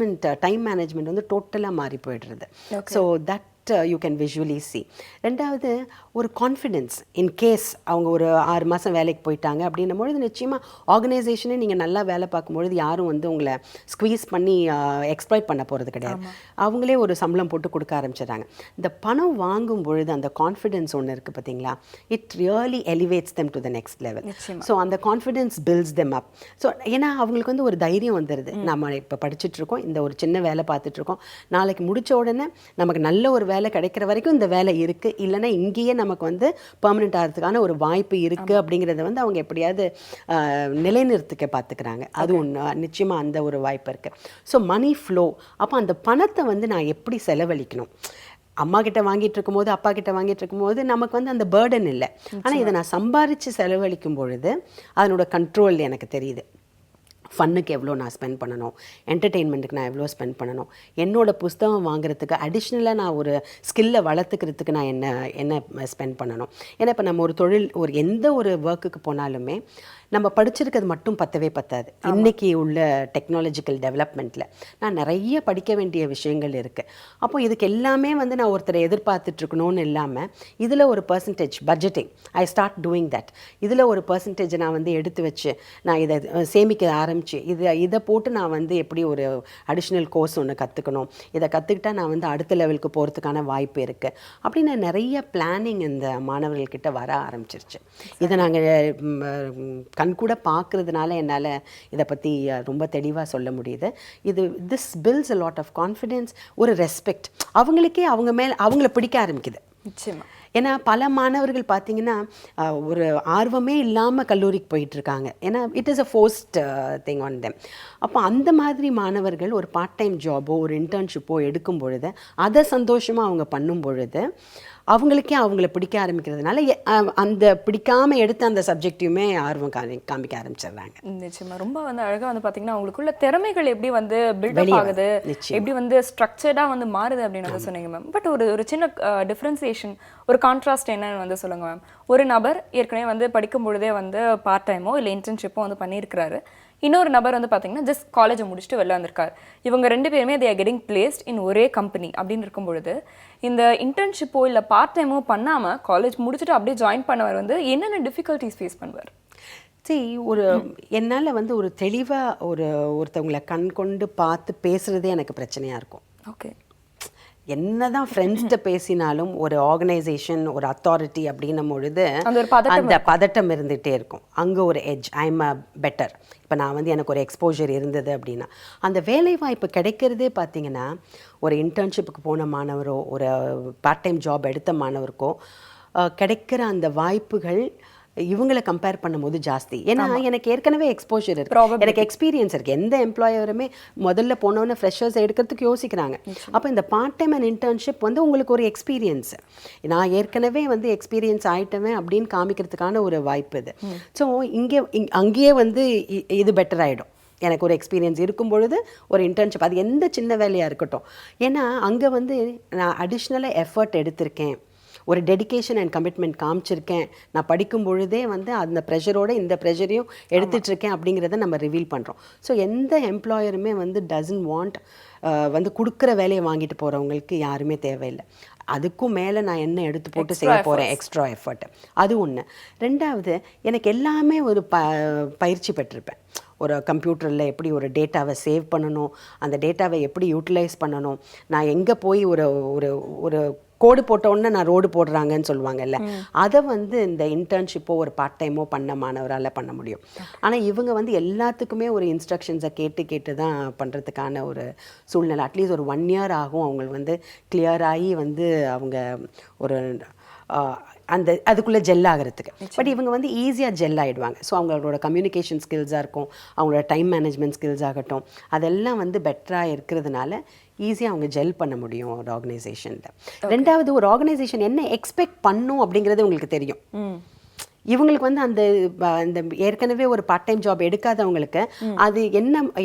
டைம் மேனேஜ்மெண்ட் வந்து டோட்டலாக மாறி போயிடுறது. So that you can visually C. ரெண்டாவது ஒரு கான்ஃபிடென்ஸ் இன் கேஸ் அவங்க ஒரு 6 மாதம் வேலைக்கு போயிட்டாங்க அப்படின்னும் பொழுது நிச்சயமாக ஆர்கனைசேஷனே நீங்கள் நல்லா வேலை பார்க்கும்பொழுது யாரும் வந்து உங்களை ஸ்குவீஸ் பண்ணி எக்ஸ்ப்ளாய்ட் பண்ண போகிறது கிடையாது. அவங்களே ஒரு சம்பளம் போட்டு கொடுக்க ஆரம்பிச்சிடுறாங்க. இந்த பணம் வாங்கும் பொழுது அந்த கான்ஃபிடென்ஸ் ஒன்று இருக்குது பார்த்தீங்களா, it really elevates them to the next level. So அந்த confidence builds them up. So ஏன்னா அவங்களுக்கு வந்து ஒரு தைரியம் வந்துடுது, நம்ம இப்போ படிச்சுட்ருக்கோம், இந்த ஒரு சின்ன வேலை பார்த்துட்ருக்கோம், நாளைக்கு முடித்த உடனே நமக்கு நல்ல ஒரு வேலை கிடைக்கிற வரைக்கும் இந்த வேலை இருக்குது, இல்லைன்னா இங்கேயே நமக்கு வந்து பெர்மனெண்ட் ஆகிறதுக்கான ஒரு வாய்ப்பு இருக்குது அப்படிங்கிறத வந்து அவங்க எப்படியாவது நிலைநிறுத்திக்க பார்த்துக்கிறாங்க. அது ஒன்று நிச்சயமாக அந்த ஒரு வாய்ப்பு இருக்குது. So money flow. அப்போ அந்த பணத்தை வந்து நான் எப்படி செலவழிக்கணும், அம்மா கிட்ட வாங்கிட்டு இருக்கும்போது அப்பா கிட்ட வாங்கிட்டு இருக்கும்போது நமக்கு வந்து அந்த பேர்டன் இல்லை. ஆனால் இதை நான் சம்பாரித்து செலவழிக்கும் பொழுது அதனோட கண்ட்ரோல் எனக்கு தெரியுது. ஃபன்னுக்கு எவ்வளோ நான் ஸ்பெண்ட் பண்ணணும், என்டர்டெயின்மெண்ட்டுக்கு நான் எவ்வளோ ஸ்பெண்ட் பண்ணணும், என்னோடய புஸ்தகம் வாங்குறதுக்கு அடிஷ்னலாக நான் ஒரு ஸ்கில்லை வளர்த்துக்கிறதுக்கு நான் என்ன ஸ்பெண்ட் பண்ணணும். ஏன்னா இப்போ நம்ம ஒரு எந்த ஒரு ஒர்க்குக்கு போனாலுமே நம்ம படிச்சிருக்கிறது மட்டும் பத்தவே பத்தாது. இன்றைக்கி உள்ள டெக்னாலஜிக்கல் டெவலப்மெண்ட்டில் நான் நிறைய படிக்க வேண்டிய விஷயங்கள் இருக்குது. அப்போது இதுக்கு எல்லாமே வந்து நான் ஒருத்தரை எதிர்பார்த்துட்ருக்கணும்னு இல்லாமல் இதில் ஒரு percentage budgeting I start doing that. இதில் ஒரு பர்சன்டேஜை நான் வந்து எடுத்து வச்சு நான் இதை சேமிக்க ஆரம்பித்து இதை போட்டு நான் வந்து எப்படி ஒரு அடிஷ்னல் கோர்ஸ் ஒன்று கற்றுக்கணும், இதை கற்றுக்கிட்டா நான் வந்து அடுத்த லெவலுக்கு போகிறதுக்கான வாய்ப்பு இருக்குது அப்படின்னு நிறைய பிளானிங் இந்த மாணவர்கள்கிட்ட வர ஆரம்பிச்சிருச்சு. இதை நாங்கள் கண்கூட பார்க்குறதுனால என்னால் இதை பற்றி ரொம்ப தெளிவாக சொல்ல முடியுது. This builds a lot of confidence, ஒரு ரெஸ்பெக்ட். அவங்களுக்கே அவங்கள பிடிக்க ஆரம்பிக்குது.
நிச்சயமா.
ஏன்னா பல மாணவர்கள் பார்த்தீங்கன்னா ஒரு ஆர்வமே இல்லாமல் கல்லூரிக்கு போயிட்டுருக்காங்க. ஏன்னா it is a forced thing on them. அப்போ அந்த மாதிரி மாணவர்கள் ஒரு பார்ட் டைம் ஜாபோ ஒரு இன்டர்ன்ஷிப்போ எடுக்கும் பொழுது அதை சந்தோஷமாக அவங்க பண்ணும் பொழுது அவங்களுக்கே அவங்கள பிடிக்க ஆரம்பிக்கிறதுனால அந்த பிடிக்காமல் எடுத்து அந்த சப்ஜெக்டையுமே ஆர்வம் காமிக்க ஆரம்பிச்சிடுறாங்க.
நிச்சயமா. ரொம்ப வந்து அழகாக வந்து பார்த்தீங்கன்னா அவங்களுக்குள்ள திறமைகள் எப்படி வந்து பில்டப் ஆகுது, எப்படி வந்து ஸ்ட்ரக்சர்டாக வந்து மாறுது அப்படின்னு வந்து சொன்னீங்க மேம். பட் ஒரு சின்ன டிஃப்ரென்சியேஷன், ஒரு கான்ட்ராஸ்ட் என்னன்னு வந்து சொல்லுங்க மேம். ஒரு நபர் ஏற்கனவே வந்து படிக்கும் பொழுதே வந்து பார்ட் டைமோ இல்லை இன்டர்ன்ஷிப்போ வந்து பண்ணியிருக்கிறாரு. இன்னொரு நபர் வந்து பார்த்தீங்கன்னா ஜஸ்ட் காலேஜை முடிச்சுட்டு வெளில வந்திருக்காரு. இவங்க 2 பேருமே they are getting placed in ஒரே கம்பெனி அப்படின்னு இருக்கும் பொழுது இந்த இன்டர்ன்ஷிப்போ இல்லை பார்ட் டைமோ பண்ணாமல் காலேஜ் முடிச்சுட்டு அப்படியே ஜாயின் பண்ணவர் வந்து என்னென்ன டிஃபிகல்ட்டிஸ் ஃபேஸ் பண்ணுவார்?
என்னால் வந்து ஒரு தெளிவாக ஒருத்தவங்களை கண் கொண்டு பார்த்து பேசுகிறதே எனக்கு பிரச்சனையாக இருக்கும்.
ஓகே.
என்னதான் ஃப்ரெண்ட்ஸ்கிட்ட பேசினாலும் ஒரு ஆர்கனைசேஷன் ஒரு அத்தாரிட்டி அப்படின்னும் பொழுது
அந்த
பதட்டம் இருந்துகிட்டே இருக்கும். அங்கே ஒரு எட்ஜ், ஐ எம் பெட்டர். இப்போ நான் வந்து எனக்கு ஒரு எக்ஸ்போஜர் இருந்தது அப்படின்னா அந்த வேலை வாய்ப்பு கிடைக்கிறதே பார்த்தீங்கன்னா ஒரு இன்டர்ன்ஷிப்புக்கு போன மாணவரோ ஒரு பார்ட் டைம் ஜாப் எடுத்த மாணவருக்கோ கிடைக்கிற அந்த வாய்ப்புகள் இவங்களை கம்பேர் பண்ணும்போது ஜாஸ்தி. ஏன்னா எனக்கு ஏற்கனவே எக்ஸ்போஷர் இருக்குது, எனக்கு எக்ஸ்பீரியன்ஸ் இருக்குது. எந்த எம்ப்ளாயருமே முதல்ல போனோன்னு ஃப்ரெஷர்ஸ் எடுக்கிறதுக்கு யோசிக்கிறாங்க. அப்போ இந்த பார்ட் டைம் அண்ட் இன்டர்ன்ஷிப் வந்து உங்களுக்கு ஒரு எக்ஸ்பீரியன்ஸ், நான் ஏற்கனவே வந்து எக்ஸ்பீரியன்ஸ் ஆகிட்டவேன் அப்படின்னு காமிக்கிறதுக்கான ஒரு வாய்ப்பு இது. ஸோ அங்கேயே வந்து இது பெட்டர் ஆகிடும். எனக்கு ஒரு எக்ஸ்பீரியன்ஸ் இருக்கும் பொழுது ஒரு இன்டர்ன்ஷிப், அது எந்த சின்ன வேலையாக இருக்கட்டும். ஏன்னா அங்கே வந்து நான் அடிஷ்னலாக எஃபர்ட் எடுத்திருக்கேன், ஒரு டெடிகேஷன் அண்ட் கமிட்மெண்ட் காமிச்சிருக்கேன், நான் படிக்கும் பொழுதே வந்து அந்த ப்ரெஷரோட இந்த ப்ரெஷரையும் எடுத்துகிட்ருக்கேன் அப்படிங்கிறத நம்ம ரிவீல் பண்ணுறோம். ஸோ எந்த எம்ப்ளாயருமே வந்து டசன்ட் வாண்ட் வந்து கொடுக்குற வேலையை வாங்கிட்டு போகிறவங்களுக்கு யாருமே தேவையில்லை. அதுக்கும் மேலே நான் என்ன எடுத்து போட்டு செய்ய போகிறேன், எக்ஸ்ட்ரா எஃபர்ட். அது ஒன்று. ரெண்டாவது, எனக்கு எல்லாமே ஒரு பயிற்சி பெற்றிருப்பேன். ஒரு கம்ப்யூட்டரில் எப்படி ஒரு டேட்டாவை சேவ் பண்ணணும், அந்த டேட்டாவை எப்படி யூட்டிலைஸ் பண்ணணும், நான் எங்கே போய் ஒரு கோடு போட்டோன்னே நான் ரோடு போடுறாங்கன்னு சொல்லுவாங்கல்ல, அதை வந்து இந்த இன்டர்ன்ஷிப்போ ஒரு பார்ட் டைமோ பண்ண மாணவரால் பண்ண முடியும். ஆனால் இவங்க வந்து எல்லாத்துக்குமே ஒரு இன்ஸ்ட்ரக்ஷன்ஸை கேட்டு தான் பண்ணுறதுக்கான ஒரு சூழ்நிலை. அட்லீஸ்ட் ஒரு 1 year ஆகும் அவங்க வந்து கிளியராகி வந்து அவங்க ஒரு அதுக்குள்ளே ஜெல் ஆகிறதுக்கு. பட் இவங்க வந்து ஈஸியாக ஜெல் ஆகிடுவாங்க. ஸோ அவங்களோட கம்யூனிகேஷன் ஸ்கில்ஸாக இருக்கும், அவங்களோட டைம் மேனேஜ்மெண்ட் ஸ்கில்ஸ் ஆகட்டும், அதெல்லாம் வந்து பெட்டராக இருக்கிறதுனால ஈஸியாக அவங்க ஜெல் பண்ண முடியும் ஒரு ஆர்கனைசேஷனில். ரெண்டாவது, ஒரு ஆர்கனைசேஷன் என்ன எக்ஸ்பெக்ட் பண்ணும் அப்படிங்கிறது உங்களுக்கு தெரியும். இவங்களுக்கு வந்து அந்த ஏற்கனவே ஒரு பார்ட் டைம் ஜாப் எடுக்காதவங்களுக்கு அது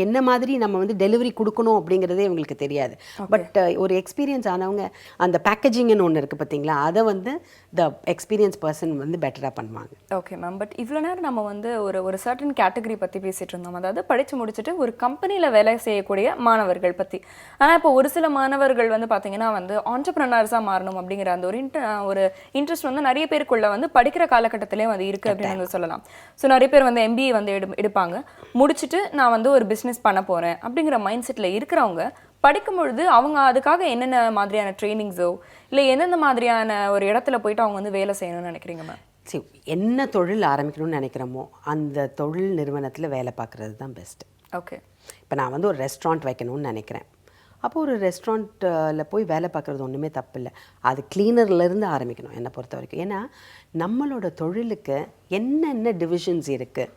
என்ன மாதிரி நம்ம வந்து டெலிவரி கொடுக்கணும் அப்படிங்கிறதே இவங்களுக்கு தெரியாது. பட் ஒரு எக்ஸ்பீரியன்ஸ் ஆனவங்க அந்த பேக்கேஜிங்னு ஒன்று இருக்குது பார்த்தீங்களா, அதை வந்து த எக்ஸ்பீரியன்ஸ் பர்சன் வந்து பெட்டராக பண்ணுவாங்க.
Okay ma'am. பட் இவ்வளோ நேரம் நம்ம வந்து ஒரு சர்டன் கேட்டகரி பற்றி பேசிகிட்டு இருந்தோம், அதாவது படித்து முடிச்சுட்டு ஒரு கம்பெனியில் வேலை செய்யக்கூடிய மாணவர்கள் பற்றி. ஆனால் இப்போ ஒரு சில மாணவர்கள் வந்து பார்த்தீங்கன்னா வந்து ஆண்டர்ப்ரனர்ஸாக மாறணும் அப்படிங்கிற அந்த ஒரு இன்ட்ரெஸ்ட் வந்து நிறைய பேருக்குள்ள வந்து படிக்கிற காலகட்டத்திலே வந்து இருக்குது அப்படின்னு வந்து சொல்லலாம். ஸோ நிறைய பேர் வந்து MBA வந்து எடுப்பாங்க, முடிச்சுட்டு நான் வந்து ஒரு பிஸ்னஸ் பண்ண போகிறேன் அப்படிங்கிற மைண்ட் செட்டில் இருக்கிறவங்க படிக்கும் பொழுது அவங்க அதுக்காக என்னென்ன மாதிரியான ட்ரைனிங்ஸோ இல்லை எந்தெந்த மாதிரியான ஒரு இடத்துல போயிட்டு அவங்க வந்து வேலை செய்யணும்னு நினைக்கிறீங்க மேம்?
சரி, என்ன தொழில் ஆரம்பிக்கணும்னு நினைக்கிறோமோ அந்த தொழில் நிறுவனத்தில் வேலை பார்க்குறது தான் பெஸ்ட்டு.
ஓகே.
இப்போ நான் வந்து ஒரு ரெஸ்டாரண்ட் வைக்கணும்னு நினைக்கிறேன். அப்போது ஒரு ரெஸ்டாரண்ட்டில் போய் வேலை பார்க்குறது ஒன்றுமே தப்பு இல்லை. அது கிளீனர்லேருந்து ஆரம்பிக்கணும் என்னை பொறுத்த வரைக்கும். ஏன்னா நம்மளோட தொழிலுக்கு என்னென்ன டிவிஷன்ஸ் இருக்குது,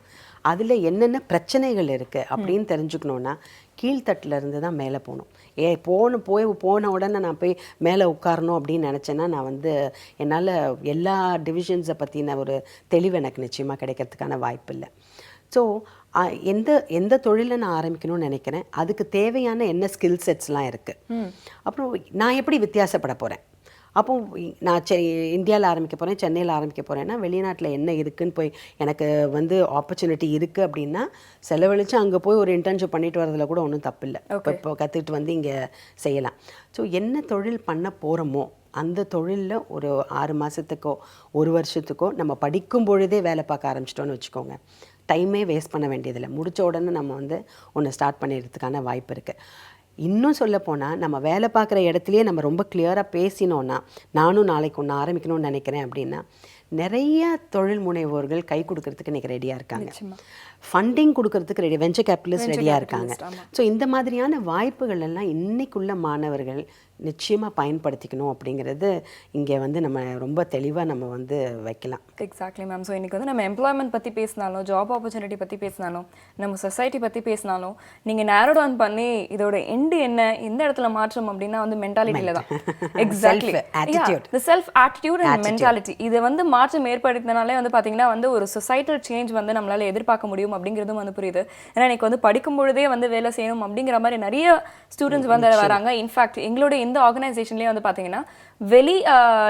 அதில் என்னென்ன பிரச்சனைகள் இருக்குது அப்படின்னு தெரிஞ்சுக்கணுன்னா கீழ்த்தட்டிலேருந்து தான் மேலே போகணும். போன உடனே நான் போய் மேலே உட்காரணும் அப்படின்னு நினச்சேன்னா நான் வந்து என்னால் எல்லா டிவிஷன்ஸை பற்றின ஒரு தெளிவு எனக்கு நிச்சயமாக கிடைக்கிறதுக்கான வாய்ப்பு இல்லை. ஸோ எந்த தொழிலை நான் ஆரம்பிக்கணும்னு நினைக்கிறேன், அதுக்கு தேவையான என்ன ஸ்கில் செட்ஸ்லாம் இருக்குது, அப்புறம் நான் எப்படி வித்தியாசப்பட போகிறேன். அப்போ நான் இந்தியாவில் ஆரம்பிக்க போகிறேன், சென்னையில் ஆரம்பிக்க போகிறேன்னா வெளிநாட்டில் என்ன இருக்குதுன்னு போய் எனக்கு வந்து ஆப்பர்ச்சுனிட்டி இருக்குது அப்படின்னா செலவழித்து அங்கே போய் ஒரு இன்டர்ன்ஷிப் பண்ணிட்டு வரதில் கூட ஒன்றும் தப்பு இல்லை. இப்போ கற்றுக்கிட்டு வந்து இங்கே செய்யலாம். ஸோ என்ன தொழில் பண்ண போகிறோமோ அந்த தொழிலில் ஒரு 6 மாதத்துக்கோ 1 வருஷத்துக்கோ நம்ம படிக்கும் பொழுதே வேலை பார்க்க ஆரம்பிச்சிட்டோன்னு வச்சுக்கோங்க, டைமே வேஸ்ட் பண்ண வேண்டியதில்லை. முடித்த உடனே நம்ம வந்து ஒன்று ஸ்டார்ட் பண்ணிடுறதுக்கான வாய்ப்பு இருக்குது. இன்னும் சொல்லப்போனால் நம்ம வேலை பார்க்குற இடத்துலையே நம்ம ரொம்ப கிளியராக பேசினோன்னா, நானும் நாளைக்கு ஒன்று ஆரம்பிக்கணும்னு நினைக்கிறேன் அப்படின்னா நிறைய தொழில் முனைவோர்கள் கை கொடுக்கறதுக்கு இன்றைக்கி ரெடியாக இருக்காங்க. ஃபண்டிங் கொடுக்கறதுக்கு ரெடி, வெஞ்சர் கேபிட்டலிஸ்ட் ரெடியாக இருக்காங்க. ஸோ இந்த மாதிரியான வாய்ப்புகள் எல்லாம் இன்றைக்குள்ள மாணவர்கள் நிச்சயமாக பயன்படுத்திக்கணும் அப்படிங்கிறது இங்கே வந்து நம்ம ரொம்ப தெளிவாக நம்ம வந்து வைக்கலாம்.
Exactly ma'am. ஸோ இன்றைக்கி வந்து நம்ம எம்ப்ளாய்மெண்ட் பற்றி பேசினாலும், ஜாப் ஆப்பர்ச்சுனிட்டி பற்றி பேசினாலும், நம்ம சொசைட்டி பற்றி பேசினாலும், நீங்கள் நேரோ டவுன் பண்ணி இதோட எண்டு என்ன, எந்த இடத்துல மாற்றம் அப்படின்னா வந்து மென்டாலிட்டியில் தான். Exactly, the self attitude and mentality. இதை வந்து மாற்றம் ஏற்படுத்தினாலே வந்து பார்த்தீங்கன்னா வந்து ஒரு சொசைட்டல் சேஞ்ச் வந்து நம்மளால் எதிர்பார்க்க முடியும் அப்படிங்கிறதும் வந்து புரியுது. ஏன்னா எனக்கு வந்து படிக்கும் பொழுதே வந்து வேலை செய்யணும் அப்படிங்கிற மாதிரி நிறைய ஸ்டூடெண்ட்ஸ் வந்து வராங்க. இன்ஃபேக்ட் எங்களுடைய இந்த ஆர்கனைசேஷன்லேயே வந்து பார்த்தீங்கன்னா வெளி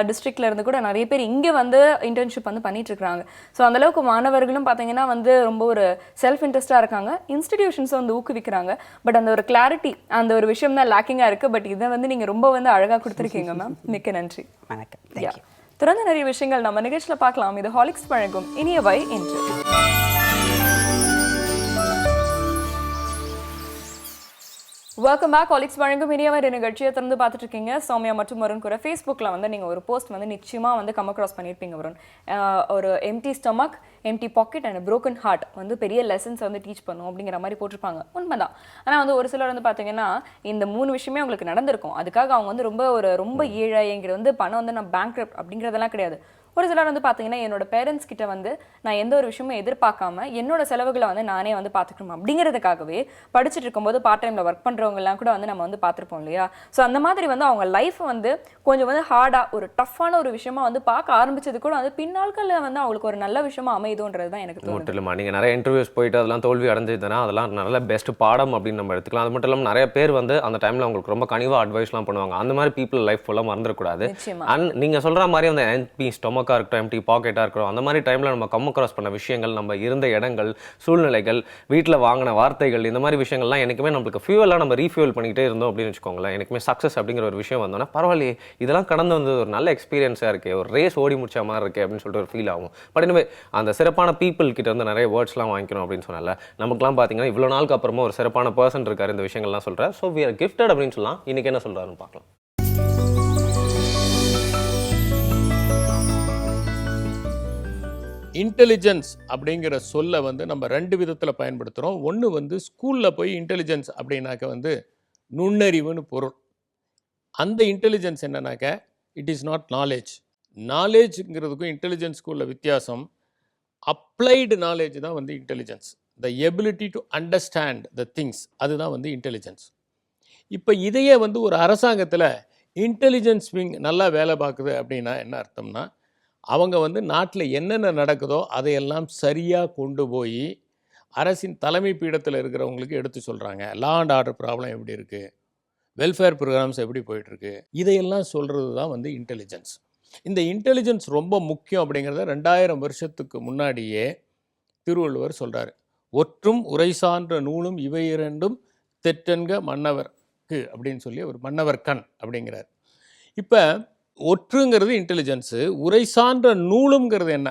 டிஸ்ட்ரிக்ட்ல இருந்து கூட நிறைய பேர் இங்கே வந்து இன்டர்ன்ஷிப் வந்து பண்ணிட்டு இருக்காங்க. ஸோ அந்தளவுக்கு மாணவர்களும் பார்த்தீங்கன்னா வந்து ரொம்ப ஒரு செல்ஃப் இன்ட்ரெஸ்டாக இருக்காங்க. இன்ஸ்டிடியூஷன்ஸை வந்து ஊக்குவிக்கிறாங்க. பட் அந்த ஒரு கிளாரிட்டி, அந்த ஒரு விஷயம் தான் லேக்கிங்காக இருக்குது. பட் இதை வந்து நீங்கள் ரொம்ப வந்து அழகாக கொடுத்துருக்கீங்க மேம். மிக்க நன்றி.
வணக்கம்.
தொடர்ந்து நிறைய விஷயங்கள் நம்ம நிகழ்ச்சியில் பார்க்கலாம். இது ஹாலிக்ஸ் வழங்கும் இனியவை என்று. Welcome back. ஹாலிக்ஸ் வழங்கும் இனியவை நிகழ்ச்சியை திறந்து பார்த்துட்டு இருக்கீங்க. சௌமியா மற்றும் வருண் கூட ஃபேஸ்புக்கில் வந்து நீங்கள் ஒரு போஸ்ட் வந்து நிச்சயமாக வந்து கம் அக்ராஸ் பண்ணியிருப்பீங்க வருண். ஒரு empty stomach, empty pocket and broken heart வந்து பெரிய லெசன்ஸ் வந்து டீச் பண்ணும் அப்படிங்கிற மாதிரி போட்டிருப்பாங்க. உண்மைதான். ஆனால் வந்து ஒரு சிலர் வந்து பார்த்தீங்கன்னா இந்த 3 விஷயமே அவங்களுக்கு நடந்திருக்கும். அதுக்காக அவங்க வந்து ரொம்ப ஏழைங்கிற வந்து பணம் வந்து நான் பேங்க்ரப்ட் அப்படிங்கிறதெல்லாம் கிடையாது. ஒரு சிலர் வந்து பார்த்தீங்கன்னா என்னோட பேரண்ட்ஸ் கிட்ட வந்து நான் எந்த ஒரு விஷயமும் எதிர்பார்க்காம என்னோட செலவுகளை வந்து நானே வந்து பார்த்துக்கணும் அப்படிங்கிறதுக்காகவே படிச்சுட்டு இருக்கும்போது பார்ட் டைமில் ஒர்க் பண்ணுறவங்கலாம் கூட வந்து நம்ம வந்து பார்த்துருப்போம் இல்லையா? ஸோ அந்த மாதிரி வந்து அவங்க லைஃப் வந்து கொஞ்சம் வந்து ஹார்டாக ஒரு டஃப்பான ஒரு விஷயமா வந்து பார்க்க ஆரம்பிச்சது கூட வந்து பின்னாட்களில் வந்து அவங்களுக்கு ஒரு நல்ல விஷயமா அமையுதுன்றது தான் எனக்கு தோணுது.
மட்டும் இல்லாமல் நீங்கள் நிறைய இன்டர்வியூஸ் போயிட்டு அதெல்லாம் தோல்வி அடைஞ்சதுன்னா அதெல்லாம் நல்ல பெஸ்ட் பாடம் அப்படின்னு நம்ம எடுத்துக்கலாம். அது மட்டும் இல்லாமல் நிறைய பேர் வந்து அந்த டைமில் அவங்களுக்கு ரொம்ப கனிவாக அட்வைஸ்லாம் பண்ணுவாங்க. அந்த மாதிரி பீப்புள் லைஃப் ஃபுல்லாக மறந்துடக்கூடாது. அண்ட் நீங்கள் சொல்கிற மாதிரி அந்த எம்பி ஸ்டொமக்காக இருக்கட்டும், எம்டி பாக்கெட்டாக இருக்கட்டும், அந்த மாதிரி டைமில் நம்ம கம் அக்ராஸ் பண்ண விஷயங்கள், நம்ம இருந்த இடங்கள், சூழ்நிலைகள், வீட்டில் வாங்கின வார்த்தைகள், இந்த மாதிரி விஷயங்கள்லாம் எனக்குமே நம்மளுக்கு ஃபியூவலாக நம்ம ரீஃபியூல் பண்ணிக்கிட்டே இருந்தோம் அப்படின்னு வச்சுக்கோங்களேன். எனக்குமே சக்ஸஸ் அப்படிங்கிற ஒரு விஷயம் வந்தோன்னா பரவாயில்லையே, இதெல்லாம் கடந்து வந்து ஒரு நல்ல எக்ஸ்பீரியன்ஸாக இருக்குது, ஒரு ரேஸ் ஓடி முடிச்ச மாதிரி இருக்குது அப்படின்னு சொல்லிட்டு ஒரு ஃபீல் ஆகும். பட் எனவே அந்த சிறப்பான பீப்புள் கிட்ட வந்து நிறைய வேர்ட்ஸ்லாம் வாங்கிக்கணும் அப்படின்னு சொன்னால நமக்குலாம் பார்த்தீங்கன்னா இவ்வளோ நாளுக்கு அப்புறமா ஒரு சிறப்பான பர்சன் இருக்கார் இந்த விஷயங்கள்லாம் சொல்கிறார். ஸோ வி ஆர் கிஃப்டட் அப்படின்னு சொல்லலாம். இன்றைக்கி என்ன சொல்கிறாருன்னு பார்க்கலாம்.
இன்டெலிஜென்ஸ் அப்படிங்கிற சொல்லை வந்து நம்ம 2 விதத்தில் பயன்படுத்துகிறோம். ஒன்று வந்து ஸ்கூலில் போய் இன்டெலிஜென்ஸ் அப்படின்னாக்க வந்து நுண்ணறிவுன்னு பொருள். அந்த இன்டெலிஜென்ஸ் என்னன்னாக்க இட் இஸ் நாட் நாலேஜ். நாலேஜுங்கிறதுக்கும் இன்டெலிஜென்ஸ்க்குள்ள வித்தியாசம். அப்ளைடு நாலேஜ் தான் வந்து intelligence. The ability to understand the things, அதுதான் வந்து இன்டெலிஜென்ஸ். இப்போ இதையே வந்து ஒரு அரசாங்கத்தில் இன்டெலிஜென்ஸ் விங் நல்லா வேலை பார்க்குது அப்படின்னா என்ன அர்த்தம்னா, அவங்க வந்து நாட்டில் என்னென்ன நடக்குதோ அதையெல்லாம் சரியாக கொண்டு போய் அரசின் தலைமை பீடத்தில் இருக்கிறவங்களுக்கு எடுத்து சொல்கிறாங்க. லா அண்ட் ஆர்டர் ப்ராப்ளம் எப்படி இருக்குது, வெல்ஃபேர் ப்ரோக்ராம்ஸ் எப்படி போயிட்டுருக்கு, இதையெல்லாம் சொல்கிறது தான் வந்து இன்டெலிஜென்ஸ். இந்த இன்டெலிஜென்ஸ் ரொம்ப முக்கியம் அப்படிங்கிறத 2000 வருஷத்துக்கு முன்னாடியே திருவள்ளுவர் சொல்கிறார். ஒற்றும் உரை சான்ற நூலும் இவை இரண்டும் தெற்றென்க மன்னவர்க்கு அப்படின்னு சொல்லி ஒரு மன்னவர் கண் அப்படிங்கிறார். இப்போ ஒற்றுங்கிறது இன்டெலிஜென்ஸு, உரை சான்ற நூலுங்கிறது என்ன,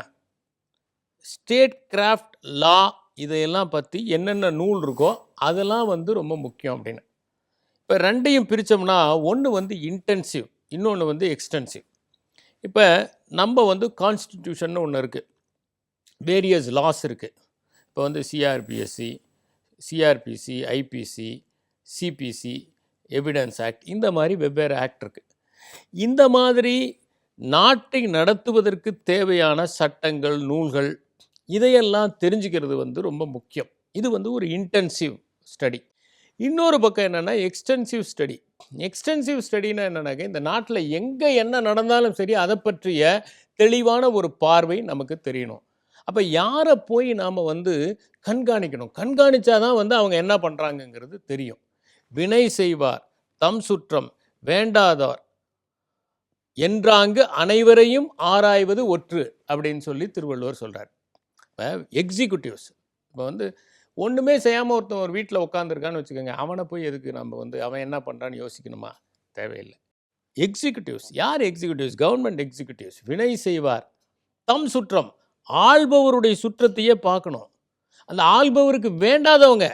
ஸ்டேட் கிராஃப்ட் லா இதையெல்லாம் பற்றி என்னென்ன நூல் இருக்கோ அதெல்லாம் வந்து ரொம்ப முக்கியம் அப்படின்னு. இப்போ ரெண்டையும் பிரித்தோம்னா ஒன்று வந்து இன்டென்சிவ், இன்னொன்று வந்து எக்ஸ்டென்சிவ். இப்போ நம்ம வந்து கான்ஸ்டிடியூஷன் ஒன்று இருக்குது, வேரியஸ் லாஸ் இருக்குது. இப்போ வந்து CRPSC, CRPC, IPC, CPC, evidence act, இந்த மாதிரி வெவ்வேறு ஆக்ட் இருக்குது. இந்த மாதிரி நாட்டை நடத்துவதற்கு தேவையான சட்டங்கள், நூல்கள் இதையெல்லாம் தெரிஞ்சுக்கிறது வந்து ரொம்ப முக்கியம். இது வந்து ஒரு இன்டென்சிவ் ஸ்டடி. இன்னொரு பக்கம் என்னென்னா எக்ஸ்டென்சிவ் ஸ்டடி. எக்ஸ்டென்சிவ் ஸ்டடினா என்னன்னாக்க, இந்த நாட்டில் எங்கே என்ன நடந்தாலும் சரி அதை பற்றிய தெளிவான ஒரு பார்வை நமக்கு தெரியணும். அப்போ யாரை போய் நாம் வந்து கண்காணிக்கணும், கண்காணித்தாதான் வந்து அவங்க என்ன பண்ணுறாங்கங்கிறது தெரியும். வினை செய்வார் தம் சுற்றம் வேண்டாதார் என்றாங்கு அனைவரையும் ஆராய்வது ஒற்று அப்படின்னு சொல்லி திருவள்ளுவர் சொல்கிறார். இப்போ எக்ஸிக்யூட்டிவ்ஸ், இப்போ வந்து ஒன்றுமே செய்யாமல் ஒருத்தன் ஒரு வீட்டில் உட்காந்துருக்கான்னு வச்சுக்கோங்க, அவனை போய் எதுக்கு நம்ம வந்து அவன் என்ன பண்ணுறான்னு யோசிக்கணுமா? தேவையில்லை. எக்ஸிக்யூட்டிவ்ஸ் யார்? Executives government executives. வினை செய்வார் தம் சுற்றம், ஆள்பவருடைய சுற்றத்தையே பார்க்கணும். அந்த ஆள்பவருக்கு வேண்டாதவங்க